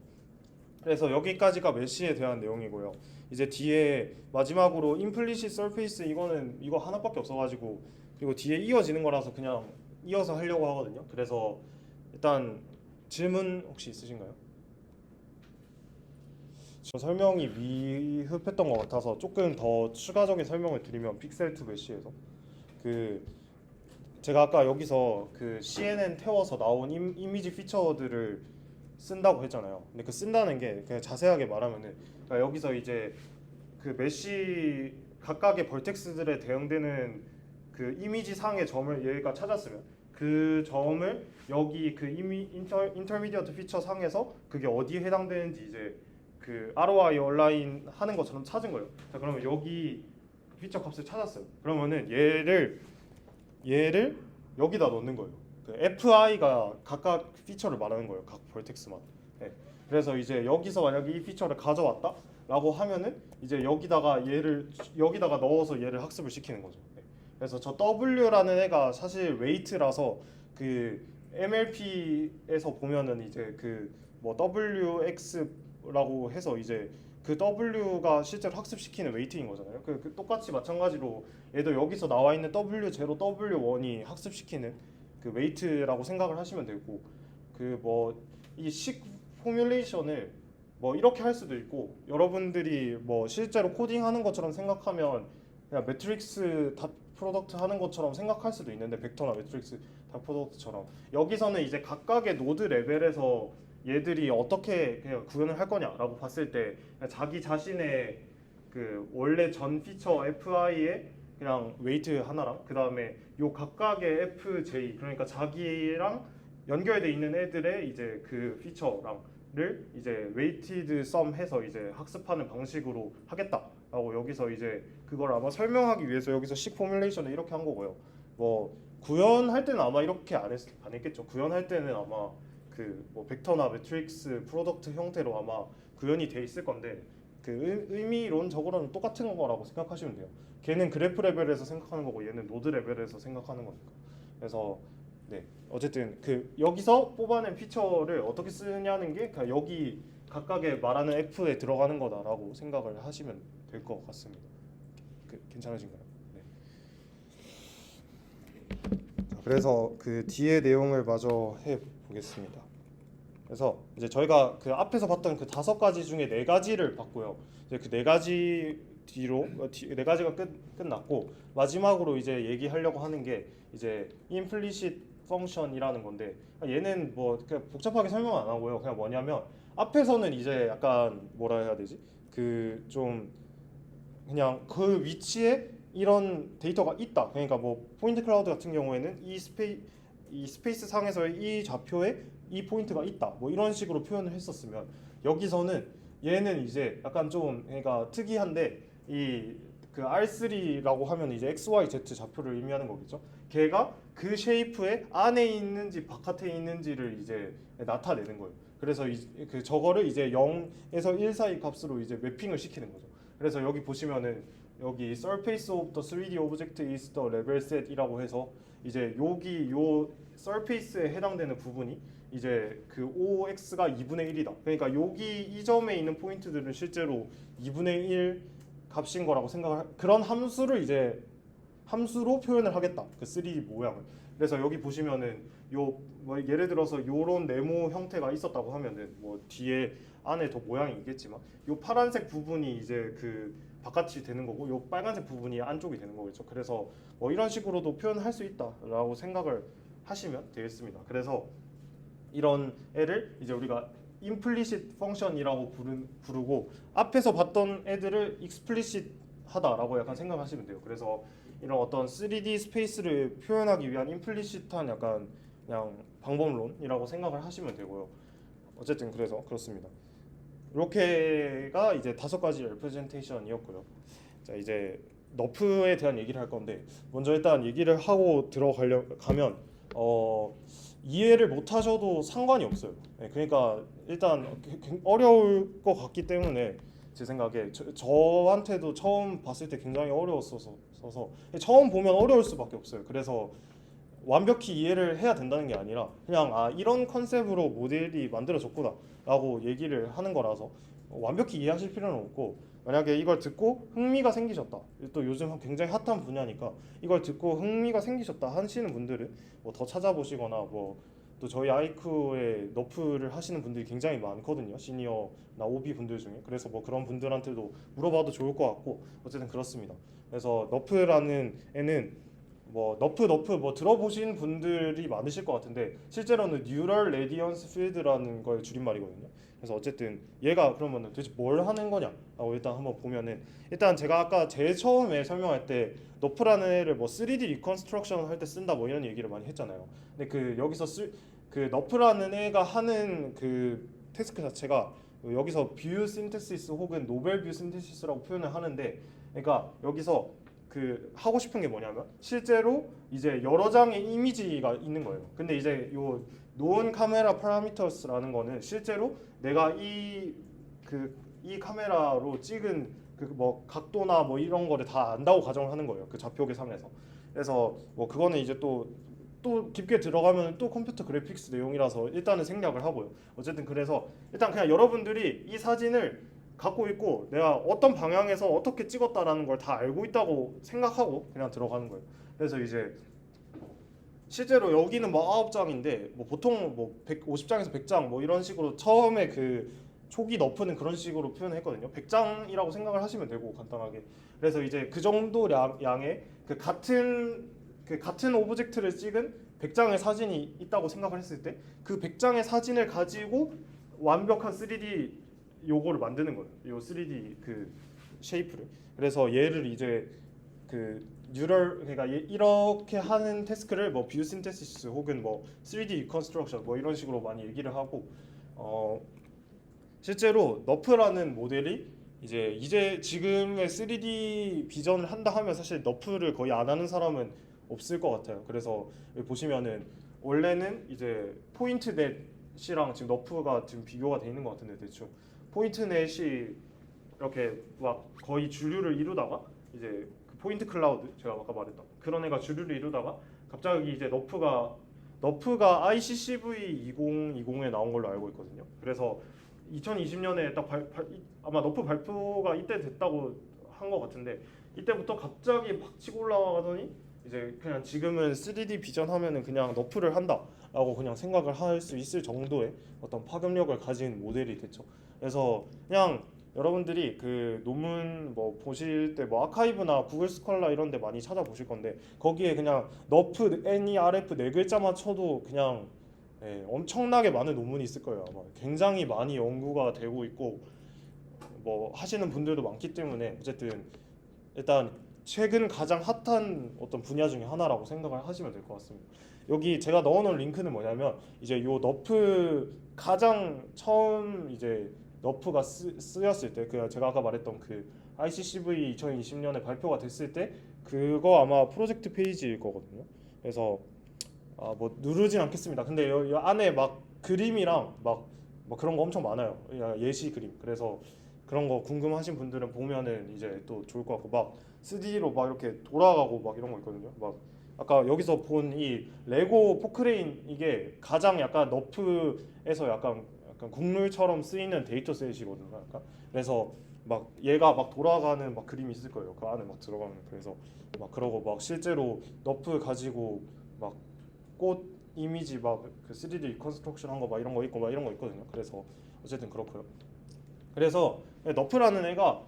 그래서 여기까지가 메쉬에 대한 내용이고요. 이제 뒤에 마지막으로 임플리시트 서페이스 이거 하나밖에 없어가지고 그리고 뒤에 이어지는 거라서 그냥 이어서 하려고 하거든요. 그래서 일단 질문 혹시 있으신가요? 저 설명이 미흡했던 것 같아서 조금 더 추가적인 설명을 드리면 픽셀 투 메쉬에서 그 제가 아까 여기서 그 CNN 태워서 나온 이미지 피처들을 쓴다고 했잖아요. 근데 그 쓴다는 게 그냥 자세하게 말하면은 그러니까 여기서 이제 그 메쉬 각각의 벌텍스들에 대응되는 그 이미지 상의 점을 얘가 찾았으면 그 점을 여기 그 인터미디어트 피처 상에서 그게 어디에 해당되는지 이제 그 ROI 얼라인 하는 것처럼 찾은 거예요. 자, 그러면 여기 피처 값을 찾았어요. 그러면은 얘를 여기다 넣는 거예요. 그 FI가 각각 피처를 말하는 거예요. 각 벌텍스만. 네. 그래서 이제 여기서 만약에 이 피처를 가져왔다라고 하면은 이제 여기다가 넣어서 얘를 학습을 시키는 거죠. 네. 그래서 저 W라는 애가 사실 웨이트라서 그 MLP에서 보면은 이제 그 뭐 WX라고 해서 이제 그 W가 실제로 학습시키는 웨이트인 거잖아요. 그 똑같이 마찬가지로 얘도 여기서 나와 있는 W0, W1이 학습시키는 그 웨이트라고 생각을 하시면 되고 그 뭐 이 식 포뮬레이션을 뭐 이렇게 할 수도 있고 여러분들이 뭐 실제로 코딩하는 것처럼 생각하면 그냥 매트릭스 닷 프로덕트 하는 것처럼 생각할 수도 있는데 벡터나 매트릭스 닷 프로덕트처럼 여기서는 이제 각각의 노드 레벨에서 얘들이 어떻게 그냥 구현을 할 거냐라고 봤을 때 자기 자신의 그 원래 전 피처 FI의 그냥 웨이트 하나랑 그 다음에 요 각각의 FJ 그러니까 자기랑 연결돼 있는 애들의 이제 그 피처랑을 이제 웨이티드 썸 해서 이제 학습하는 방식으로 하겠다라고 여기서 이제 그걸 아마 설명하기 위해서 여기서 식 포뮬레이션을 이렇게 한 거고요. 뭐 구현할 때는 아마 이렇게 안 했겠죠. 구현할 때는 아마 그 뭐 벡터나 매트릭스 프로덕트 형태로 아마 구현이 돼 있을 건데 그 의미론적으로는 똑같은 거라고 생각하시면 돼요. 걔는 그래프 레벨에서 생각하는 거고 얘는 노드 레벨에서 생각하는 거니까. 그래서 네 어쨌든 그 여기서 뽑아낸 피처를 어떻게 쓰냐는 게 그냥 여기 각각의 말하는 F에 들어가는 거다라고 생각을 하시면 될 것 같습니다. 괜찮으신가요? 네. 자, 그래서 그 뒤에 내용을 마저 해 보겠습니다. 그래서 이제 저희가 그 앞에서 봤던 그 5가지 중에 4가지를 봤고요. 이제 그 4가지 뒤로 4가지가 끝났고 마지막으로 이제 얘기하려고 하는 게 이제 implicit function이라는 건데 얘는 뭐 그냥 복잡하게 설명 안 하고요. 그냥 뭐냐면 앞에서는 이제 약간 뭐라 해야 되지? 그 좀 그냥 그 위치에 이런 데이터가 있다. 그러니까 뭐 포인트 클라우드 같은 경우에는 이 스페이스 상에서의 이 좌표에 이 포인트가 있다. 뭐 이런 식으로 표현을 했었으면 여기서는 얘는 이제 약간 좀 그러니까 특이한데 이 그 R3라고 하면 이제 X, Y, Z 좌표를 의미하는 거겠죠. 걔가 그 쉐이프의 안에 있는지 바깥에 있는지를 이제 나타내는 거예요. 그래서 그 저거를 이제 0에서 1 사이 값으로 이제 매핑을 시키는 거죠. 그래서 여기 보시면은 여기 surface of the 3D object is the level set이라고 해서 이제 여기 요 surface에 해당되는 부분이 이제 그 OX가 2분의 1이다. 그러니까 여기 이 점에 있는 포인트들은 실제로 2분의 1 값인 거라고 생각을 그런 함수를 이제 함수로 표현을 하겠다. 그 3D 모양을. 그래서 여기 보시면은 요 뭐 예를 들어서 요런 네모 형태가 있었다고 하면은 뭐 뒤에 안에 더 모양이 있겠지만 요 파란색 부분이 이제 그 바깥이 되는 거고 요 빨간색 부분이 안쪽이 되는 거겠죠. 그래서 뭐 이런 식으로도 표현할 수 있다라고 생각을 하시면 되겠습니다. 그래서 이런 애를 이제 우리가 implicit function이라고 부르고 앞에서 봤던 애들을 explicit 하다라고 약간 생각하시면 돼요. 그래서 이런 어떤 3D 스페이스를 표현하기 위한 implicit한 약간 그냥 방법론이라고 생각을 하시면 되고요. 어쨌든 그래서 그렇습니다. 이렇게가 이제 5가지 레프레젠테이션이었고요. 자 이제 너프에 대한 얘기를 할 건데 먼저 일단 얘기를 하고 가면 이해를 못 하셔도 상관이 없어요. 네, 그러니까 일단 어려울 것 같기 때문에 제 생각에 저한테도 처음 봤을 때 굉장히 어려웠어서 처음 보면 어려울 수밖에 없어요. 그래서 완벽히 이해를 해야 된다는 게 아니라 그냥 이런 컨셉으로 모델이 만들어졌구나라고 얘기를 하는 거라서 완벽히 이해하실 필요는 없고 만약에 이걸 듣고 흥미가 생기셨다. 또 요즘 굉장히 핫한 분야니까 이걸 듣고 흥미가 생기셨다 하시는 분들은 뭐 더 찾아보시거나 뭐 또 저희 아이큐에 너프를 하시는 분들이 굉장히 많거든요. 시니어나 오비 분들 중에. 그래서 뭐 그런 분들한테도 물어봐도 좋을 것 같고 어쨌든 그렇습니다. 그래서 너프라는 애는 뭐 너프 뭐 들어보신 분들이 많으실 것 같은데 실제로는 뉴럴 레디언스 필드라는 거의 줄임말이거든요. 그래서 어쨌든 얘가 그러면은 도대체 뭘 하는 거냐라고 일단 한번 보면은 일단 제가 아까 제일 처음에 설명할 때 너프라는 애를 뭐 3D 리컨스트럭션 할 때 쓴다 뭐 이런 얘기를 많이 했잖아요. 근데 그 여기서 그 너프라는 애가 하는 그 태스크 자체가 여기서 뷰 신테시스 혹은 노벨 뷰 신테시스라고 표현을 하는데 그러니까 여기서 그 하고 싶은 게 뭐냐면 실제로 이제 여러 장의 이미지가 있는 거예요. 근데 이제 요 노은 카메라 파라미터스라는 거는 실제로 내가 이 카메라로 찍은 그 뭐 각도나 뭐 이런 거를 다 안다고 가정하는 거예요. 그 좌표 계산에서. 그래서 뭐 그거는 이제 또 깊게 들어가면 또 컴퓨터 그래픽스 내용이라서 일단은 생략을 하고요. 어쨌든 그래서 일단 그냥 여러분들이 이 사진을 갖고 있고 내가 어떤 방향에서 어떻게 찍었다라는 걸 다 알고 있다고 생각하고 그냥 들어가는 거예요. 그래서 이제 실제로 여기는 뭐 9장인데 뭐 보통 뭐 150장에서 100장 뭐 이런 식으로 처음에 그 초기 너프는 그런 식으로 표현했거든요. 100장이라고 생각을 하시면 되고 간단하게. 그래서 이제 그 정도 양의 그 같은 오브젝트를 찍은 100장의 사진이 있다고 생각을 했을 때 그 100장의 사진을 가지고 완벽한 3D 요거를 만드는 거예요. 요 3D 그 쉐이프를. 그래서 얘를 이제 그 뉴럴 그러니까 이렇게 하는 태스크를 뭐 뷰 신테시스 혹은 뭐 3D 리컨스트럭션 뭐 이런 식으로 많이 얘기를 하고 실제로 너프라는 모델이 이제 지금의 3D 비전을 한다 하면 사실 너프를 거의 안 하는 사람은 없을 것 같아요. 그래서 여기 보시면은 원래는 이제 포인트 넷이랑 지금 너프가 지금 비교가 돼 있는 것 같은데 대충 포인트 넷이 이렇게 막 거의 주류를 이루다가 이제 그 포인트 클라우드 제가 아까 말했던 그런 애가 주류를 이루다가 갑자기 이제 너프가 ICCV 2020에 나온 걸로 알고 있거든요. 그래서 2020년에 딱 아마 너프 발표가 이때 됐다고 한 것 같은데 이때부터 갑자기 팍 치고 올라가더니 이제 그냥 지금은 3D 비전 하면은 그냥 너프를 한다라고 그냥 생각을 할 수 있을 정도의 어떤 파급력을 가진 모델이 됐죠. 그래서 그냥 여러분들이 그 논문 뭐 보실 때 뭐 아카이브나 구글 스칼라 이런 데 많이 찾아보실 건데 거기에 그냥 너프 NERF 네 글자만 쳐도 그냥 엄청나게 많은 논문이 있을 거예요. 아마 굉장히 많이 연구가 되고 있고 뭐 하시는 분들도 많기 때문에 어쨌든 일단 최근 가장 핫한 어떤 분야 중에 하나라고 생각을 하시면 될 것 같습니다. 여기 제가 넣어놓은 링크는 뭐냐면 이제 요 너프 가장 처음 이제 너프가 쓰였을 때 그 제가 아까 말했던 그 ICCV 2020년에 발표가 됐을 때 그거 아마 프로젝트 페이지일 거거든요. 그래서 뭐 누르진 않겠습니다. 근데 요 안에 막 그림이랑 막 그런 거 엄청 많아요. 예시 그림. 그래서 그런 거 궁금하신 분들은 보면은 이제 또 좋을 것 같고 막 3D로 막 이렇게 돌아가고 막 이런 거 있거든요. 막 아까 여기서 본 이 레고 포크레인 이게 가장 약간 너프에서 약간 국룰처럼 쓰이는 데이터 셋이거든요. 약간 그래서 막 얘가 막 돌아가는 막 그림이 있을 거예요. 그 안에 막 들어가면 그래서 막 그러고 막 실제로 너프 가지고 막 꽃 이미지 막 그 3D 컨스트럭션 한 거 막 이런 거 있고 막 이런 거 있거든요. 그래서 어쨌든 그렇고요. 그래서 너프라는 애가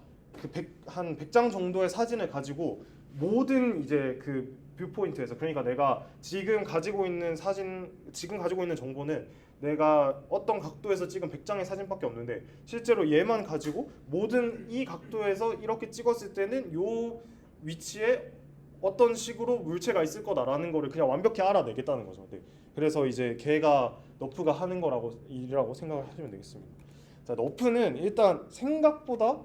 한 100장 정도의 사진을 가지고 모든 이제 그 뷰포인트에서 그러니까 내가 지금 가지고 있는 정보는 내가 어떤 각도에서 찍은 100장의 사진밖에 없는데 실제로 얘만 가지고 모든 이 각도에서 이렇게 찍었을 때는 요 위치에 어떤 식으로 물체가 있을 거다라는 거를 그냥 완벽히 알아내겠다는 거죠. 네. 그래서 이제 걔가 너프가 하는 거라고 일이라고 생각을 하시면 되겠습니다. 자, 너프는 일단 생각보다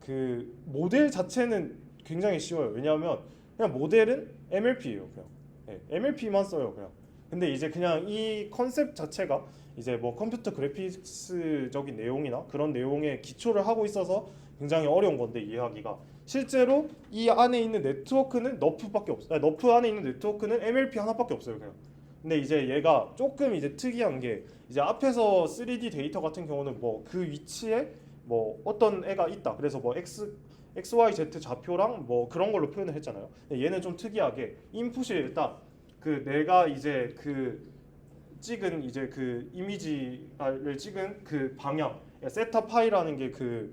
그 모델 자체는 굉장히 쉬워요. 왜냐하면 그냥 모델은 MLP예요. 그냥 MLP만 써요. 그냥. 근데 이제 그냥 이 컨셉 자체가 이제 뭐 컴퓨터 그래픽스적인 내용이나 그런 내용에 기초를 하고 있어서 굉장히 어려운 건데 이해하기가 실제로 이 안에 있는 네트워크는 너프밖에 없어요. 너프 안에 있는 네트워크는 MLP 하나밖에 없어요. 그냥. 근데 이제 얘가 조금 이제 특이한 게 이제 앞에서 3D 데이터 같은 경우는 뭐 그 위치에 뭐 어떤 애가 있다. 그래서 뭐 XYZ 좌표랑 뭐 그런 걸로 표현을 했잖아요. 근데 얘는 좀 특이하게 인풋이 일단 그 내가 이제 그 찍은 이제 그 이미지를 찍은 그 방향 세타 파이라는 게 그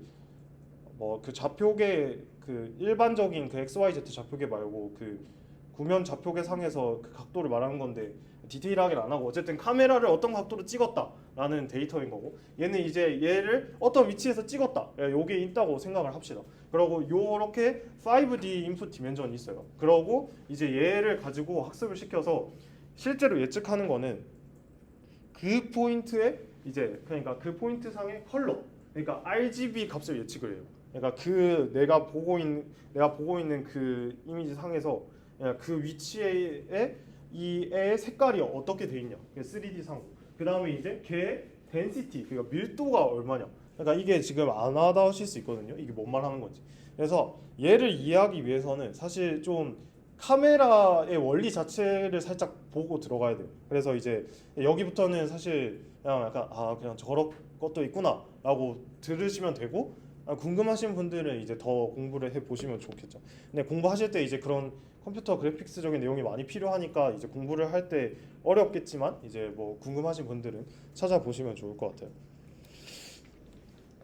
뭐 그 좌표계 그 일반적인 그 XYZ 좌표계 말고 그 구면 좌표계 상에서 그 각도를 말하는 건데 디테일하게 안 하고 어쨌든 카메라를 어떤 각도로 찍었다라는 데이터인 거고 얘는 이제 얘를 어떤 위치에서 찍었다 요게 있다고 생각을 합시다. 그리고 요렇게 5D 인풋 디멘전이 있어요. 그러고 이제 얘를 가지고 학습을 시켜서 실제로 예측하는 거는 그 포인트에 이제 그러니까 그 포인트 상의 컬러 그러니까 RGB 값을 예측을 해요. 그러니까 그 내가 보고 있는 그 이미지 상에서 그 위치에 이 애의 색깔이 어떻게 돼 있냐 3D 상으로 그 다음에 이제 걔의 density 그러니까 밀도가 얼마냐 그러니까 이게 지금 안 와닿으실 수 있거든요. 이게 뭔 말 하는 건지. 그래서 얘를 이해하기 위해서는 사실 좀 카메라의 원리 자체를 살짝 보고 들어가야 돼요. 그래서 이제 여기부터는 사실 그냥 약간 그냥 저런 것도 있구나라고 들으시면 되고 궁금하신 분들은 이제 더 공부를 해 보시면 좋겠죠. 근데 공부하실 때 이제 그런 컴퓨터 그래픽스적인 내용이 많이 필요하니까 이제 공부를 할 때 어렵겠지만 이제 뭐 궁금하신 분들은 찾아보시면 좋을 것 같아요.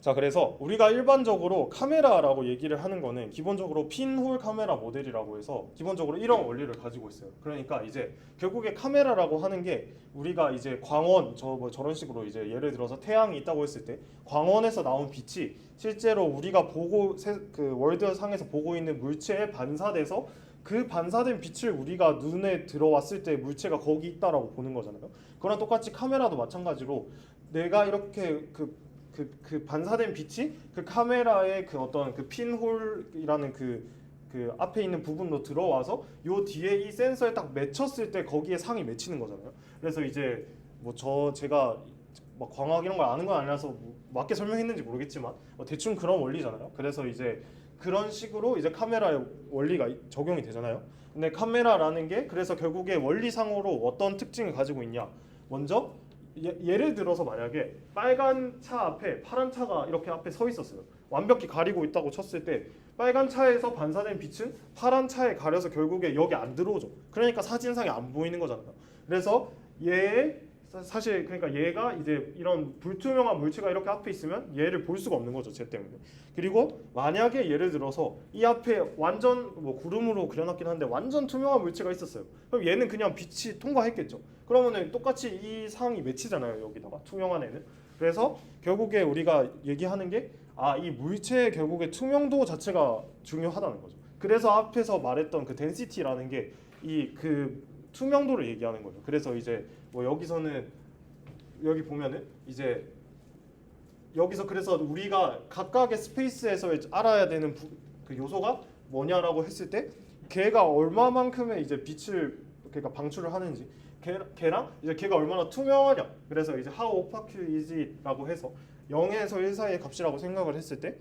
자, 그래서 우리가 일반적으로 카메라라고 얘기를 하는 거는 기본적으로 핀홀 카메라 모델이라고 해서 기본적으로 이런 원리를 가지고 있어요. 그러니까 이제 결국에 카메라라고 하는 게 우리가 이제 광원 저런 식으로 이제 예를 들어서 태양이 있다고 했을 때 광원에서 나온 빛이 실제로 우리가 그 월드 상에서 보고 있는 물체에 반사돼서 그 반사된 빛을 우리가 눈에 들어왔을 때 물체가 거기 있다라고 보는 거잖아요. 그거랑 똑같이 카메라도 마찬가지로 내가 이렇게 그 반사된 빛이 그 카메라의 그 어떤 그 핀홀이라는 그 앞에 있는 부분으로 들어와서 요 뒤에 이 센서에 딱 맺혔을 때 거기에 상이 맺히는 거잖아요. 그래서 이제 뭐 제가 막 광학 이런 걸 아는 건 아니라서 뭐 맞게 설명했는지 모르겠지만 대충 그런 원리잖아요. 그래서 이제 그런 식으로 이제 카메라의 원리가 적용이 되잖아요. 근데 카메라라는 게 그래서 결국에 원리상으로 어떤 특징을 가지고 있냐? 먼저 예를 들어서 만약에 빨간 차 앞에 파란 차가 이렇게 앞에 서 있었어요. 완벽히 가리고 있다고 쳤을 때 빨간 차에서 반사된 빛은 파란 차에 가려서 결국에 여기 안 들어오죠. 그러니까 사진상에 안 보이는 거잖아요. 그래서 사실 그러니까 얘가 이제 이런 불투명한 물체가 이렇게 앞에 있으면 얘를 볼 수가 없는 거죠. 쟤 때문에. 그리고 만약에 예를 들어서 이 앞에 완전 뭐 구름으로 그려놨긴 한데 완전 투명한 물체가 있었어요. 그럼 얘는 그냥 빛이 통과했겠죠. 그러면은 똑같이 이 상이 맺히잖아요. 여기다가 투명한 애는. 그래서 결국에 우리가 얘기하는 게 이 물체의 결국에 투명도 자체가 중요하다는 거죠. 그래서 앞에서 말했던 그 density라는 게 이 그 투명도를 얘기하는 거죠. 그래서 이제 뭐 여기서는 여기 보면은 이제 여기서 그래서 우리가 각각의 스페이스에서 알아야 되는 그 요소가 뭐냐라고 했을 때 걔가 얼마만큼의 이제 빛을 그러니까 방출을 하는지 걔랑 이제 걔가 얼마나 투명하냐. 그래서 이제 how opaque is it라고 해서 0에서 1 사이의 값이라고 생각을 했을 때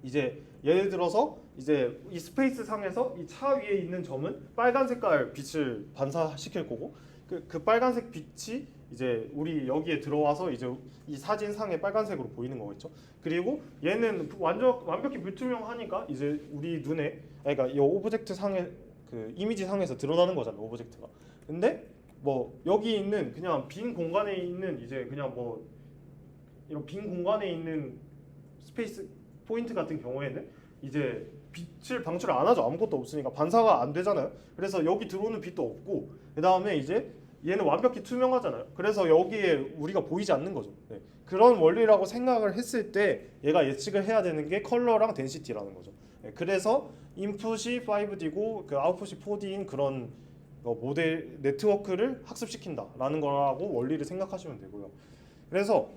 이제 예를 들어서 이제 이 스페이스 상에서 이 차 위에 있는 점은 빨간 색깔 빛을 반사시킬 거고 그 빨간색 빛이 이제 우리 여기에 들어와서 이제 이 사진 상에 빨간색으로 보이는 거겠죠. 그리고 얘는 완벽히 불투명하니까 이제 우리 눈에 그러니까 이 오브젝트 상에 그 이미지 상에서 드러나는 거잖아 오브젝트가. 근데 뭐 여기 있는 그냥 빈 공간에 있는 이제 그냥 뭐 이런 빈 공간에 있는 스페이스 포인트 같은 경우에는 이제 빛을 방출 안 하죠. 아무것도 없으니까 반사가 안 되잖아요. 그래서 여기 들어오는 빛도 없고 그 다음에 이제 얘는 완벽히 투명하잖아요. 그래서 여기에 우리가 보이지 않는 거죠. 네. 그런 원리라고 생각을 했을 때 얘가 예측을 해야 되는 게 컬러랑 덴시티라는 거죠. 네. 그래서 인풋이 5D고 그 아웃풋이 4D인 그런 모델 네트워크를 학습시킨다라는 거라고 원리를 생각하시면 되고요. 그래서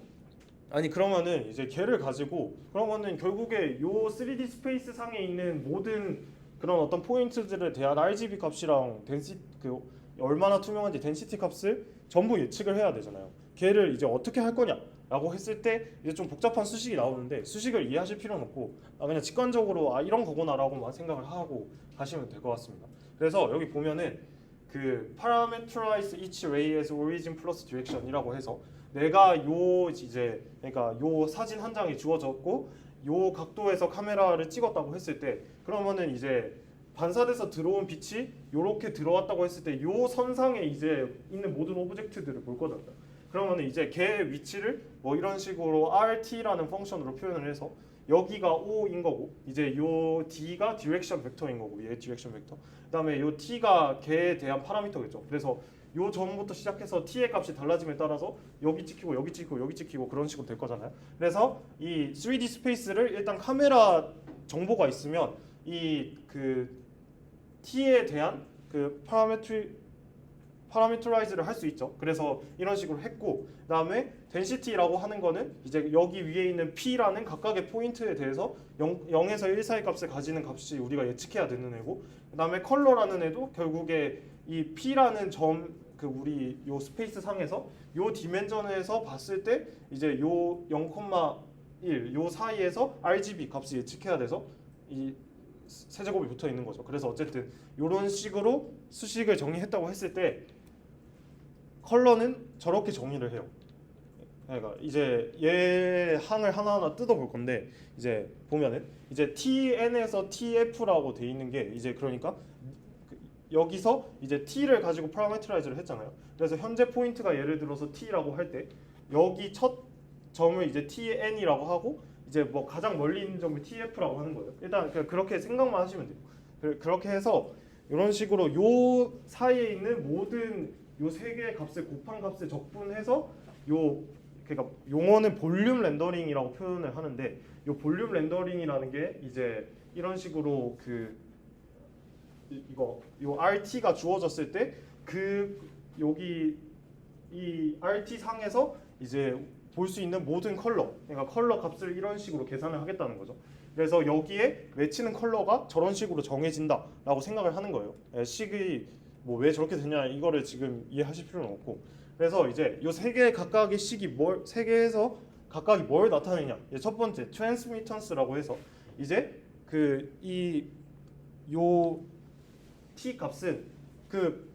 아니 그러면은 이제 걔를 가지고 그러면은 결국에 요 3D 스페이스 상에 있는 모든 그런 어떤 포인트들에 대한 RGB 값이랑 얼마나 투명한지 덴시티 값을 전부 예측을 해야 되잖아요. 걔를 이제 어떻게 할 거냐라고 했을 때 이제 좀 복잡한 수식이 나오는데 수식을 이해하실 필요는 없고 그냥 직관적으로 이런 거구나라고만 생각을 하고 가시면 될 것 같습니다. 그래서 여기 보면은 그 parameterize each ray as origin plus direction이라고 해서 내가 요 이제 그러니까 요 사진 한 장이 주어졌고 요 각도에서 카메라를 찍었다고 했을 때 그러면은 이제 반사돼서 들어온 빛이 요렇게 들어왔다고 했을 때 요 선상에 이제 있는 모든 오브젝트들을 볼 거잖아요. 그러면은 이제 걔 위치를 뭐 이런 식으로 RT라는 펑션으로 표현을 해서 여기가 O인 거고 이제 요 D가 디렉션 벡터인 거고 얘 디렉션 벡터. 그다음에 요 T가 걔에 대한 파라미터겠죠. 그래서 요 점부터 시작해서 t의 값이 달라짐에 따라서 여기 찍히고 여기 찍히고 여기 찍히고 그런 식으로 될 거잖아요. 그래서 이 3D 스페이스를 일단 카메라 정보가 있으면 이 그 t에 대한 그 파라미터라이즈를 할 수 있죠. 그래서 이런 식으로 했고 그다음에 덴시티라고 하는 거는 이제 여기 위에 있는 p라는 각각의 포인트에 대해서 0에서 1 사이 값을 가지는 값이 우리가 예측해야 되는 애고 그다음에 컬러라는 애도 결국에 이 p라는 점 그 우리 요 스페이스 상에서 요 디멘전에서 봤을 때 이제 요 0,1 요 사이에서 RGB 값을 예측해야 돼서 이 세제곱이 붙어 있는 거죠. 그래서 어쨌든 이런 식으로 수식을 정리했다고 했을 때 컬러는 저렇게 정의를 해요. 그러니까 이제 얘 항을 하나하나 뜯어볼 건데 이제 보면은 이제 TN에서 TF라고 돼 있는 게 이제 그러니까 여기서 이제 t를 가지고 파라메트라이즈를 했잖아요. 그래서 현재 포인트가 예를 들어서 t라고 할 때 여기 첫 점을 이제 tn이라고 하고 이제 뭐 가장 멀리 있는 점을 tf라고 하는 거예요. 일단 그냥 그렇게 생각만 하시면 돼요. 그렇게 해서 이런 식으로 요 사이에 있는 모든 요 세 개의 값을 곱한 값을 적분해서 요 그러니까 용어는 볼륨 렌더링이라고 표현을 하는데 요 볼륨 렌더링이라는 게 이제 이런 식으로 그 이거 요 RT가 주어졌을 때 그 여기 이 RT 상에서 이제 볼 수 있는 모든 컬러 그러니까 컬러 값을 이런 식으로 계산을 하겠다는 거죠. 그래서 여기에 맺히는 컬러가 저런 식으로 정해진다라고 생각을 하는 거예요. 식이 뭐 왜 저렇게 되냐 이거를 지금 이해하실 필요는 없고 그래서 이제 요 세 개 각각의 식이 세 개에서 각각이 뭘 나타내냐 첫 번째 트랜스미턴스라고 해서 이제 요 t 값은 그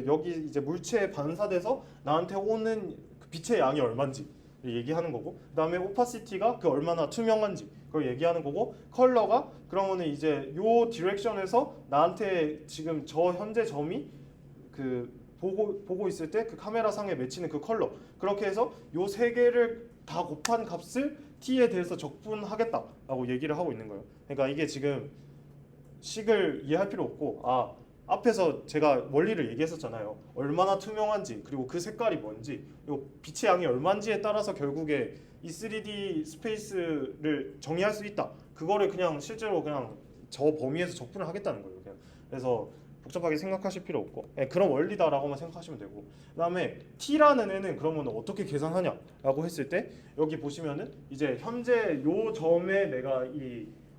여기 이제 물체에 반사돼서 나한테 오는 그 빛의 양이 얼마인지 얘기하는 거고 그다음에 오파시티가 그 얼마나 투명한지 그걸 얘기하는 거고 컬러가 그러면은 이제 요 디렉션에서 나한테 지금 저 현재 점이 그 보고 있을 때 그 카메라 상에 맺히는 그 컬러 그렇게 해서 요 세 개를 다 곱한 값을 t에 대해서 적분하겠다라고 얘기를 하고 있는 거예요. 그러니까 이게 지금 식을 이해할 필요 없고 앞에서 제가 원리를 얘기했었잖아요. 얼마나 투명한지 그리고 그 색깔이 뭔지 그리고 빛의 양이 얼마인지에 따라서 결국에 이 3D 스페이스를 정의할 수 있다. 그거를 그냥 실제로 그냥 저 범위에서 적분을 하겠다는 거예요. 그냥. 그래서 복잡하게 생각하실 필요 없고 그런 원리다라고만 생각하시면 되고 그다음에 t라는 애는 그러면 어떻게 계산하냐라고 했을 때 여기 보시면은 이제 현재 요 점에 내가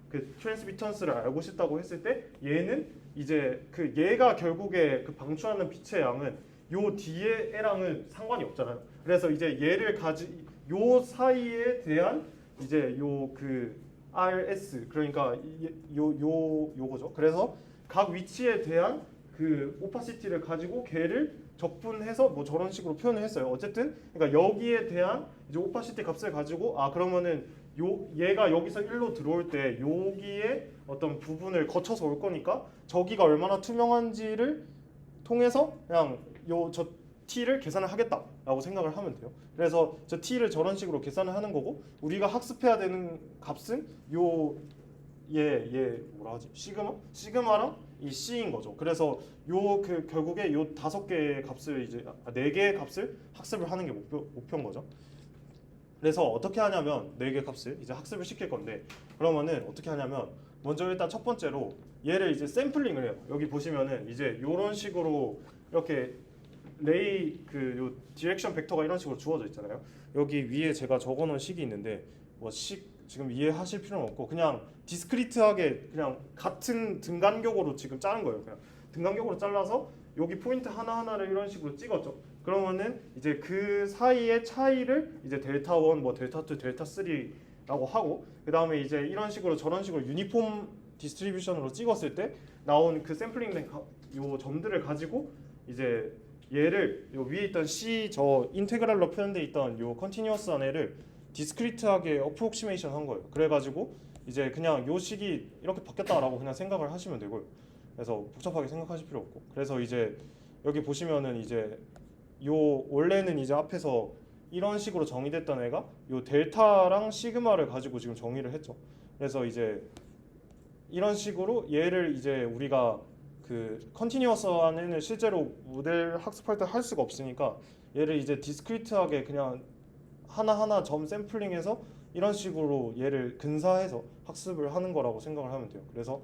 그 트랜스미턴스를 알고 싶다고 했을 때 얘는 이제 그 얘가 결국에 그 방출하는 빛의 양은 요 뒤에 애랑은 상관이 없잖아요. 그래서 이제 요 사이에 대한 이제 요 그 RS 그러니까 요거죠. 그래서 각 위치에 대한 그 오파시티를 가지고 걔를 적분해서 뭐 저런 식으로 표현을 했어요. 어쨌든 그러니까 여기에 대한 이제 오파시티 값을 가지고 그러면은 얘가 여기서 1로 들어올 때 여기에 어떤 부분을 거쳐서 올 거니까 저기가 얼마나 투명한지를 통해서 그냥 저 t를 계산을 하겠다라고 생각을 하면 돼요. 그래서 저 t를 저런 식으로 계산을 하는 거고 우리가 학습해야 되는 값은 얘 뭐라 하지? 시그마랑 이 c인 거죠. 그래서 그 결국에 요 5개의 값을 이제 4개의 값을 학습을 하는 게 목표인 거죠. 그래서 어떻게 하냐면 4개 값을 이제 학습을 시킬 건데 그러면은 어떻게 하냐면 먼저 일단 첫 번째로 얘를 이제 샘플링을 해요. 여기 보시면은 이제 요런 식으로 이렇게 요 디렉션 벡터가 이런 식으로 주어져 있잖아요. 여기 위에 제가 적어놓은 식이 있는데 뭐 지금 이해하실 필요는 없고 그냥 디스크리트하게 그냥 같은 등간격으로 지금 자른 거예요. 그냥 등간격으로 잘라서 여기 포인트 하나하나를 이런 식으로 찍었죠. 그러면은 이제 그 사이의 차이를 이제 델타 1, 뭐 델타 2, 델타 3라고 하고 그 다음에 이제 이런 식으로 저런 식으로 유니폼 디스트리뷰션으로 찍었을 때 나온 그 샘플링된 요 점들을 가지고 이제 얘를 요 위에 있던 C 저 인테그랄로 표현돼 있던 요 컨티뉴어스한 애를 디스크리트하게 어프록시메이션 한 거예요. 그래가지고 이제 그냥 요 식이 이렇게 바뀌었다라고 그냥 생각을 하시면 되고요. 그래서 복잡하게 생각하실 필요 없고 그래서 이제 여기 보시면은 이제 요 원래는 이제 앞에서 이런 식으로 정의됐던 애가 요 델타랑 시그마를 가지고 지금 정의를 했죠. 그래서 이제 이런 식으로 얘를 이제 우리가 그 컨티뉴어스한 애는 실제로 모델 학습할 때 할 수가 없으니까 얘를 이제 디스크리트하게 그냥 하나하나 점 샘플링해서 이런 식으로 얘를 근사해서 학습을 하는 거라고 생각을 하면 돼요. 그래서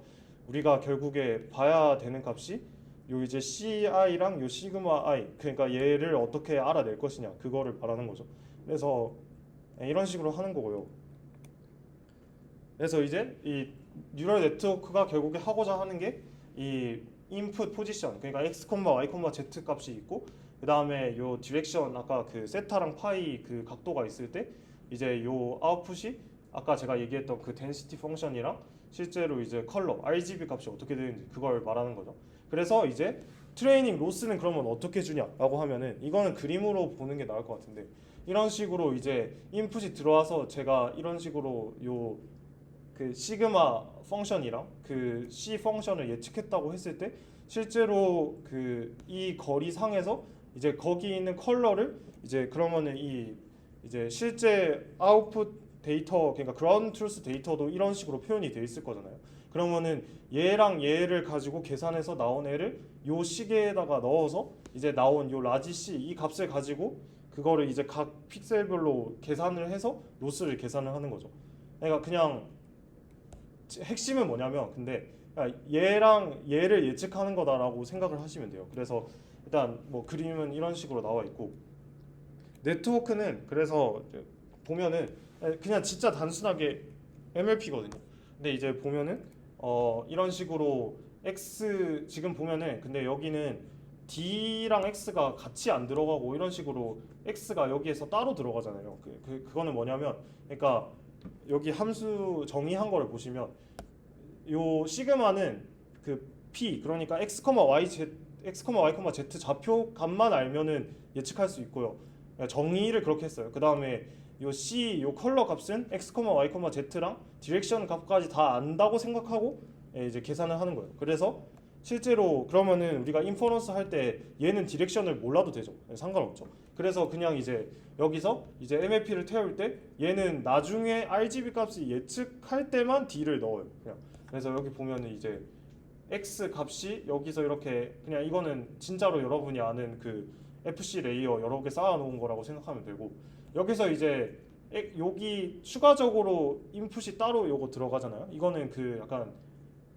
우리가 결국에 봐야 되는 값이 요 이제 CI랑 요 시그마 I 그러니까 얘를 어떻게 알아낼 것이냐 그거를 말하는 거죠. 그래서 이런 식으로 하는 거고요. 그래서 이제 이 뉴럴 네트워크가 결국에 하고자 하는 게 이 인풋 포지션 그러니까 x, y, z 값이 있고 그 다음에 요 디렉션 아까 그 세타랑 파이 그 각도가 있을 때 이제 요 아웃풋이 아까 제가 얘기했던 그 덴시티 펑션이랑 실제로 이제 컬러 RGB 값이 어떻게 되는지 그걸 말하는 거죠. 그래서 이제 트레이닝 로스는 그러면 어떻게 주냐라고 하면은 이거는 그림으로 보는 게 나을 것 같은데 이런 식으로 이제 인풋이 들어와서 제가 이런 식으로 요 그 시그마 펑션이랑 그 C 펑션을 예측했다고 했을 때 실제로 그 이 거리상에서 이제 거기 있는 컬러를 이제 그러면은 이 이제 실제 아웃풋 데이터 그러니까 그라운드 트루스 데이터도 이런 식으로 표현이 돼 있을 거잖아요. 그러면은 얘랑 얘를 가지고 계산해서 나온 애를 요 시계에다가 넣어서 이제 나온 요 라지 C 이 값을 가지고 그거를 이제 각 픽셀별로 계산을 해서 로스를 계산을 하는 거죠. 그러니까 그냥 핵심은 뭐냐면 근데 얘랑 얘를 예측하는 거다라고 생각을 하시면 돼요. 그래서 일단 뭐 그림은 이런 식으로 나와 있고 네트워크는 그래서 보면은 그냥 진짜 단순하게 MLP거든요. 근데 이제 보면은 이런 식으로 X 지금 보면은 근데 여기는 D랑 X가 같이 안 들어가고 이런 식으로 X가 여기에서 따로 들어가잖아요. 그거는 뭐냐면 그러니까 여기 함수 정의한 거를 보시면 요 시그마는 그 P 그러니까 x, y, z 좌표 값만 알면은 예측할 수 있고요. 정의를 그렇게 했어요. 그 다음에 요 C 요 컬러 값은 x, y, z랑 디렉션 값까지 다 안다고 생각하고 이제 계산을 하는 거예요. 그래서 실제로 그러면은 우리가 인퍼런스 할 때 얘는 디렉션을 몰라도 되죠. 상관없죠. 그래서 그냥 이제 여기서 이제 MLP를 태울 때 얘는 나중에 RGB 값이 예측할 때만 D를 넣어요. 그냥. 그래서 여기 보면은 이제 X 값이 여기서 이렇게 그냥 이거는 진짜로 여러분이 아는 그 FC 레이어 여러 개 쌓아 놓은 거라고 생각하면 되고 여기서 이제 여기 추가적으로 인풋이 따로 요거 들어가잖아요. 이거는 그 약간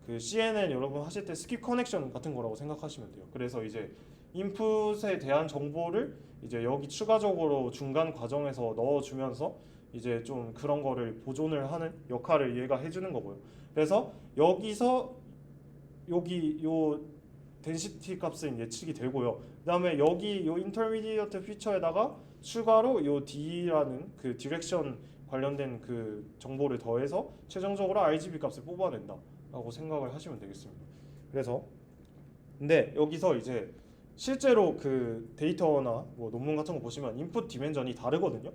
그 CNN 여러분 하실 때 스킵 커넥션 같은 거라고 생각하시면 돼요. 그래서 이제 인풋에 대한 정보를 이제 여기 추가적으로 중간 과정에서 넣어주면서 이제 좀 그런 거를 보존을 하는 역할을 얘가 해주는 거고요. 그래서 여기서 여기 요 덴시티 값은 예측이 되고요. 그다음에 여기 요 인터미디어트 피처에다가 추가로 요 D라는 그 디렉션 관련된 그 정보를 더해서 최종적으로 RGB 값을 뽑아낸다라고 생각을 하시면 되겠습니다. 그래서 근데 여기서 이제 실제로 그 데이터나 뭐 논문 같은 거 보시면 인풋 디멘전이 다르거든요.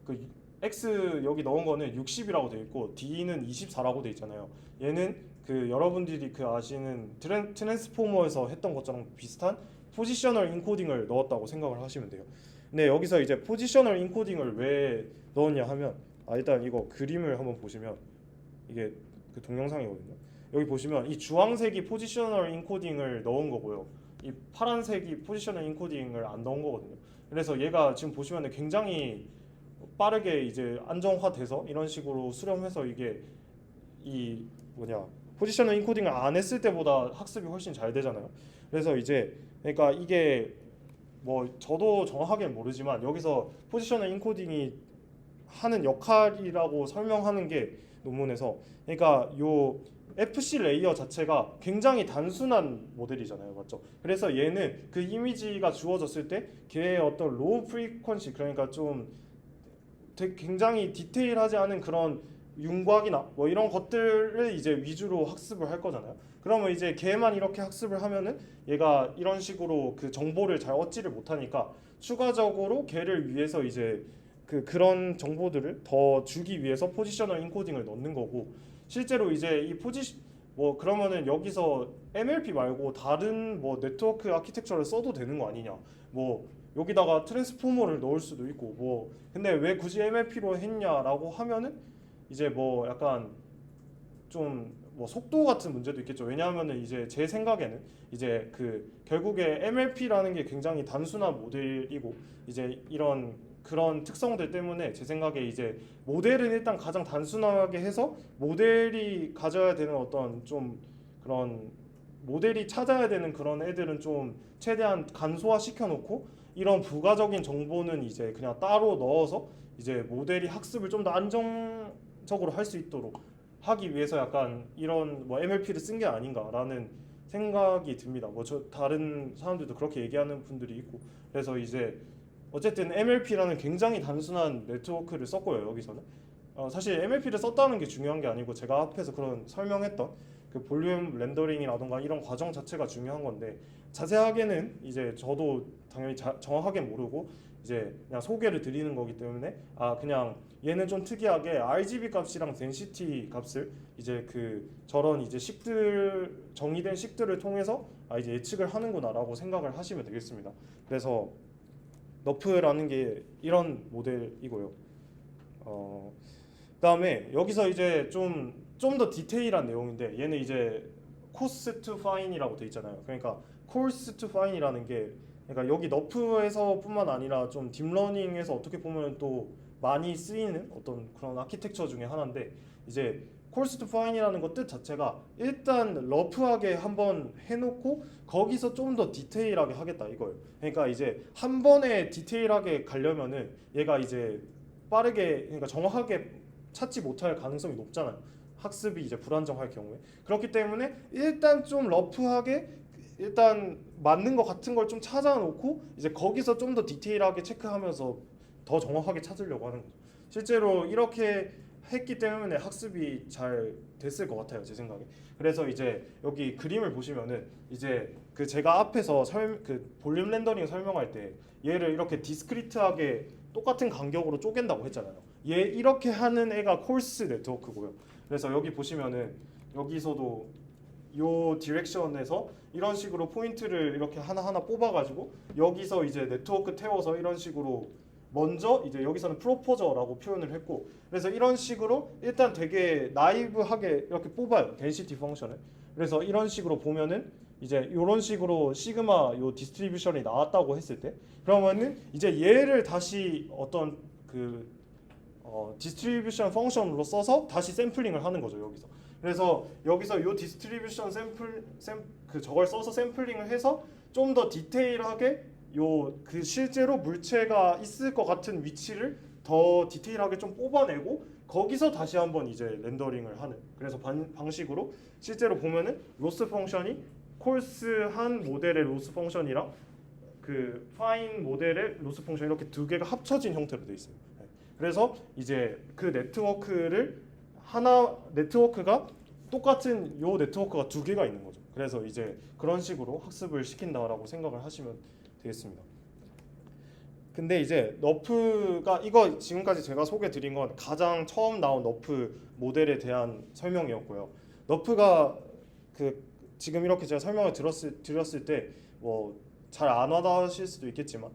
그 X 여기 넣은 거는 60이라고 돼 있고 D는 24라고 돼 있잖아요. 얘는 그 여러분들이 그 아시는 트랜스포머에서 했던 것처럼 비슷한 포지셔널 인코딩을 넣었다고 생각을 하시면 돼요. 근데 여기서 이제 포지셔널 인코딩을 왜 넣었냐 하면 일단 이거 그림을 한번 보시면 이게 그 동영상이거든요. 여기 보시면 이 주황색이 포지셔널 인코딩을 넣은 거고요. 이 파란색이 포지셔널 인코딩을 안 넣은 거거든요. 그래서 얘가 지금 보시면 굉장히 빠르게 이제 안정화돼서 이런 식으로 수렴해서 이게 이 뭐냐 포지셔널 인코딩을 안 했을 때보다 학습이 훨씬 잘 되잖아요. 그래서 이제 그러니까 이게 뭐 저도 정확하게 모르지만 여기서 포지셔널 인코딩이 하는 역할이라고 설명하는 게 논문에서 그러니까 요 FC 레이어 자체가 굉장히 단순한 모델이잖아요, 맞죠? 그래서 얘는 그 이미지가 주어졌을 때 걔의 어떤 로우 프리퀀시 그러니까 좀 굉장히 디테일하지 않은 그런 윤곽이나 뭐 이런 것들을 이제 위주로 학습을 할 거잖아요. 그러면 이제 걔만 이렇게 학습을 하면은 얘가 이런 식으로 그 정보를 잘 얻지를 못하니까 추가적으로 걔를 위해서 이제 그런 정보들을 더 주기 위해서 포지셔널 인코딩을 넣는 거고 실제로 이제 이 뭐 그러면은 여기서 MLP 말고 다른 뭐 네트워크 아키텍처를 써도 되는 거 아니냐 뭐 여기다가 트랜스포머를 넣을 수도 있고 뭐 근데 왜 굳이 MLP로 했냐라고 하면은 이제 뭐 약간 좀 뭐 속도 같은 문제도 있겠죠. 왜냐하면은 이제 제 생각에는 이제 그 결국에 MLP라는 게 굉장히 단순한 모델이고 이제 이런 그런 특성들 때문에 제 생각에 이제 모델은 일단 가장 단순하게 해서 모델이 가져야 되는 어떤 좀 그런 모델이 찾아야 되는 그런 애들은 좀 최대한 간소화 시켜놓고 이런 부가적인 정보는 이제 그냥 따로 넣어서 이제 모델이 학습을 좀 더 안정적으로 할 수 있도록 하기 위해서 약간 이런 뭐 MLP를 쓴 게 아닌가라는 생각이 듭니다. 뭐 저 다른 사람들도 그렇게 얘기하는 분들이 있고 그래서 이제 어쨌든 MLP라는 굉장히 단순한 네트워크를 썼고요. 여기서는 사실 MLP를 썼다는 게 중요한 게 아니고 제가 앞에서 그런 설명했던 그 볼륨 렌더링이라던가 이런 과정 자체가 중요한 건데 자세하게는 이제 저도 당연히 정확하게 모르고 이제 그냥 소개를 드리는 거기 때문에 그냥 얘는 좀 특이하게 RGB 값이랑 density 값을 이제 그 저런 이제 식들 정의된 식들을 통해서 이제 예측을 하는구나라고 생각을 하시면 되겠습니다. 그래서 너프라는 게 이런 모델이고요. 그다음에 여기서 이제 좀 더 디테일한 내용인데 얘는 이제 cost to fine이라고 돼 있잖아요. 그러니까 cost to fine이라는 게 그러니까 여기 너프에서뿐만 아니라 좀 딥러닝에서 어떻게 보면 또 많이 쓰이는 어떤 그런 아키텍처 중에 하나인데 이제 cost to fine이라는 것 뜻 자체가 일단 러프하게 한번 해놓고 거기서 좀 더 디테일하게 하겠다 이거예요. 그러니까 이제 한 번에 디테일하게 가려면은 얘가 이제 빠르게 그러니까 정확하게 찾지 못할 가능성이 높잖아요. 학습이 이제 불안정할 경우에 그렇기 때문에 일단 좀 러프하게 일단 맞는 것 같은 걸 좀 찾아놓고 이제 거기서 좀 더 디테일하게 체크하면서 더 정확하게 찾으려고 하는 거죠. 실제로 이렇게 했기 때문에 학습이 잘 됐을 것 같아요, 제 생각에. 그래서 이제 여기 그림을 보시면은 이제 그 제가 앞에서 그 볼륨 렌더링 설명할 때 얘를 이렇게 디스크리트하게 똑같은 간격으로 쪼갠다고 했잖아요. 얘 이렇게 하는 애가 콜스 네트워크고요. 그래서 여기 보시면은 여기서도 요 디렉션에서 이런 식으로 포인트를 이렇게 하나하나 뽑아가지고 여기서 이제 네트워크 태워서 이런 식으로 먼저 이제 여기서는 프로포저라고 표현을 했고 그래서 이런 식으로 일단 되게 나이브하게 이렇게 뽑아요 덴시티 펑션을. 그래서 이런 식으로 보면은 이제 이런 식으로 시그마 요 디스트리뷰션이 나왔다고 했을 때 그러면은 이제 얘를 다시 어떤 그 디스트리뷰션 펑션으로 써서 다시 샘플링을 하는 거죠 여기서. 그래서 여기서 요 디스트리뷰션 그 저걸 써서 샘플링을 해서 좀 더 디테일하게 요 그 실제로 물체가 있을 것 같은 위치를 더 디테일하게 좀 뽑아내고 거기서 다시 한번 이제 렌더링을 하는 그래서 방식으로 실제로 보면은 로스 펑션이 콜스한 모델의 로스 펑션이랑 그 파인 모델의 로스 펑션 이렇게 두 개가 합쳐진 형태로 돼 있어요. 네. 그래서 이제 그 네트워크가 똑같은 요 네트워크가 두 개가 있는 거죠. 그래서 이제 그런 식으로 학습을 시킨다라고 생각을 하시면 되겠습니다. 근데 이제 너프가 이거 지금까지 제가 소개 드린 건 가장 처음 나온 너프 모델에 대한 설명이었고요. 너프가 그 지금 이렇게 제가 설명을 드렸을 때 뭐 잘 안 와닿으실 수도 있겠지만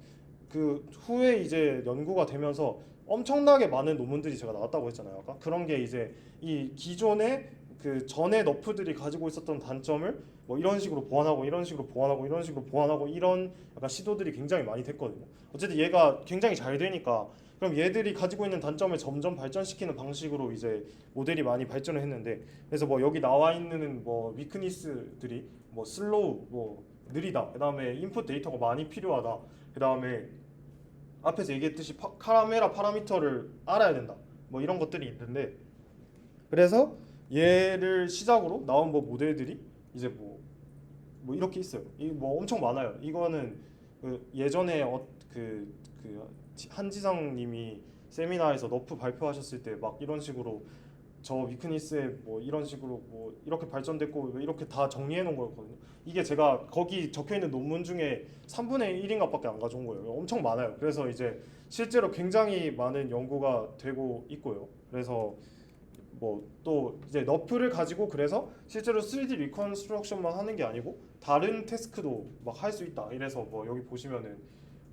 그 후에 이제 연구가 되면서 엄청나게 많은 논문들이 제가 나왔다고 했잖아요. 아까 그런 게 이제 이 기존의 그 전에 너프들이 가지고 있었던 단점을 뭐 이런 식으로 보완하고 이런 식으로 보완하고 이런 식으로 보완하고 이런 약간 시도들이 굉장히 많이 됐거든요. 어쨌든 얘가 굉장히 잘 되니까 그럼 얘들이 가지고 있는 단점을 점점 발전시키는 방식으로 이제 모델이 많이 발전을 했는데 그래서 뭐 여기 나와 있는 뭐 위크니스들이 뭐 슬로우 뭐 느리다 그다음에 인풋 데이터가 많이 필요하다 그다음에 앞에서 얘기했듯이 카라메라 파라미터를 알아야 된다 뭐 이런 것들이 있는데 그래서 얘를 시작으로 나온 뭐 모델들이 이제 뭐 이렇게 있어요. 이 뭐 엄청 많아요. 이거는 그 예전에 그 한지성님이 세미나에서 너프 발표하셨을 때 막 이런 식으로 저 위크니스에 뭐 이런 식으로 뭐 이렇게 발전됐고 이렇게 다 정리해 놓은 거였거든요. 이게 제가 거기 적혀 있는 논문 중에 3분의 1인가밖에 안 가져온 거예요. 엄청 많아요. 그래서 이제 실제로 굉장히 많은 연구가 되고 있고요. 그래서 뭐 또 이제 너프를 가지고 그래서 실제로 3D 리컨스트럭션만 하는 게 아니고 다른 태스크도 막 할 수 있다. 이래서 뭐 여기 보시면은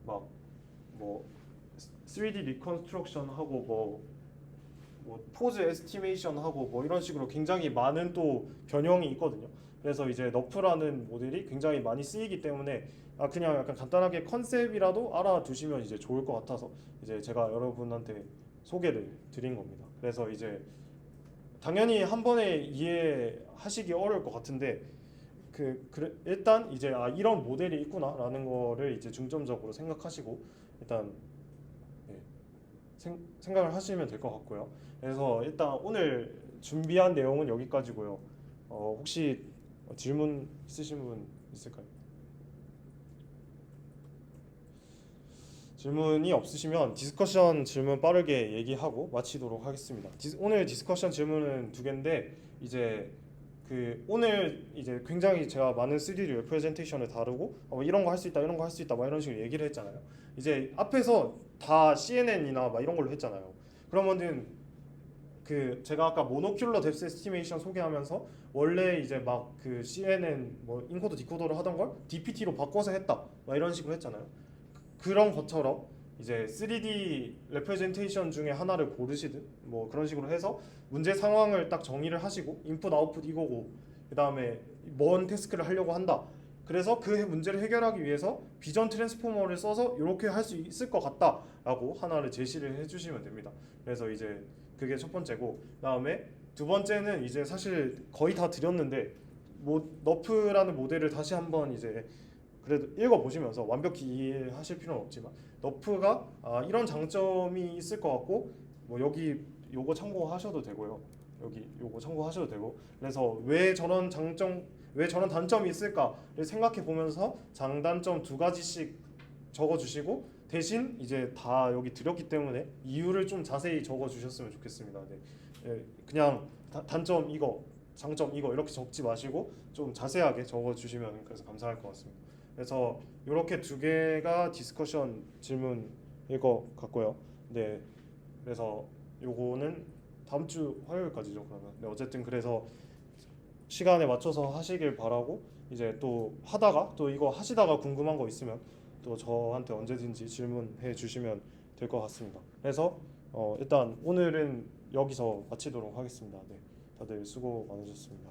막 뭐 3D 리컨스트럭션 하고 뭐 포즈 에스티메이션 하고 뭐 이런 식으로 굉장히 많은 또 변형이 있거든요. 그래서 이제 너프라는 모델이 굉장히 많이 쓰이기 때문에 그냥 약간 간단하게 컨셉이라도 알아두시면 이제 좋을 것 같아서 이제 제가 여러분한테 소개를 드린 겁니다. 그래서 이제 당연히 한 번에 이해하시기 어려울 것 같은데 일단 이제 이런 모델이 있구나라는 거를 이제 중점적으로 생각하시고 일단 네, 생각을 하시면 될 것 같고요. 그래서 일단 오늘 준비한 내용은 여기까지고요. 혹시 질문 있으신 분 있을까요? 질문이 없으시면 디스커션 질문 빠르게 얘기하고 마치도록 하겠습니다. 오늘 디스커션 질문은 두 개인데 이제 오늘 이제 굉장히 제가 많은 3D 레프레젠테이션을 다루고 이런 거 할 수 있다 이런 거 할 수 있다 막 이런 식으로 얘기를 했잖아요. 이제 앞에서 다 CNN이나 막 이런 걸로 했잖아요. 그러면은 제가 아까 모노큘러 뎁스 에스티메이션 소개하면서 원래 이제 막 CNN 뭐 인코더 디코더를 하던 걸 DPT로 바꿔서 했다 막 이런 식으로 했잖아요. 그런 것처럼 이제 3D 레프레젠테이션 중에 하나를 고르시든 뭐 그런 식으로 해서 문제 상황을 딱 정의를 하시고 인풋 아웃풋 이거고 그다음에 뭔 태스크를 하려고 한다. 그래서 그 문제를 해결하기 위해서 비전 트랜스포머를 써서 이렇게 할 수 있을 것 같다라고 하나를 제시를 해주시면 됩니다. 그래서 이제 그게 첫 번째고 그다음에 두 번째는 이제 사실 거의 다 드렸는데 너프라는 모델을 다시 한번 이제 그래도 읽어보시면서 완벽히 이해하실 필요는 없지만 너프가 이런 장점이 있을 것 같고 뭐 여기 요거 참고하셔도 되고요. 여기 요거 참고하셔도 되고 그래서 왜 저런 단점이 있을까를 생각해 보면서 장단점 두 가지씩 적어주시고 대신 이제 다 여기 드렸기 때문에 이유를 좀 자세히 적어주셨으면 좋겠습니다. 네. 그냥 단점 이거 장점 이거 이렇게 적지 마시고 좀 자세하게 적어주시면 그래서 감사할 것 같습니다. 그래서 이렇게 두 개가 디스커션 질문일 것 같고요. 네, 그래서 요거는 다음 주 화요일까지죠. 그러면 네, 어쨌든 그래서 시간에 맞춰서 하시길 바라고 이제 또 하다가 또 이거 하시다가 궁금한 거 있으면 또 저한테 언제든지 질문해 주시면 될 것 같습니다. 그래서 일단 오늘은 여기서 마치도록 하겠습니다. 네, 다들 수고 많으셨습니다.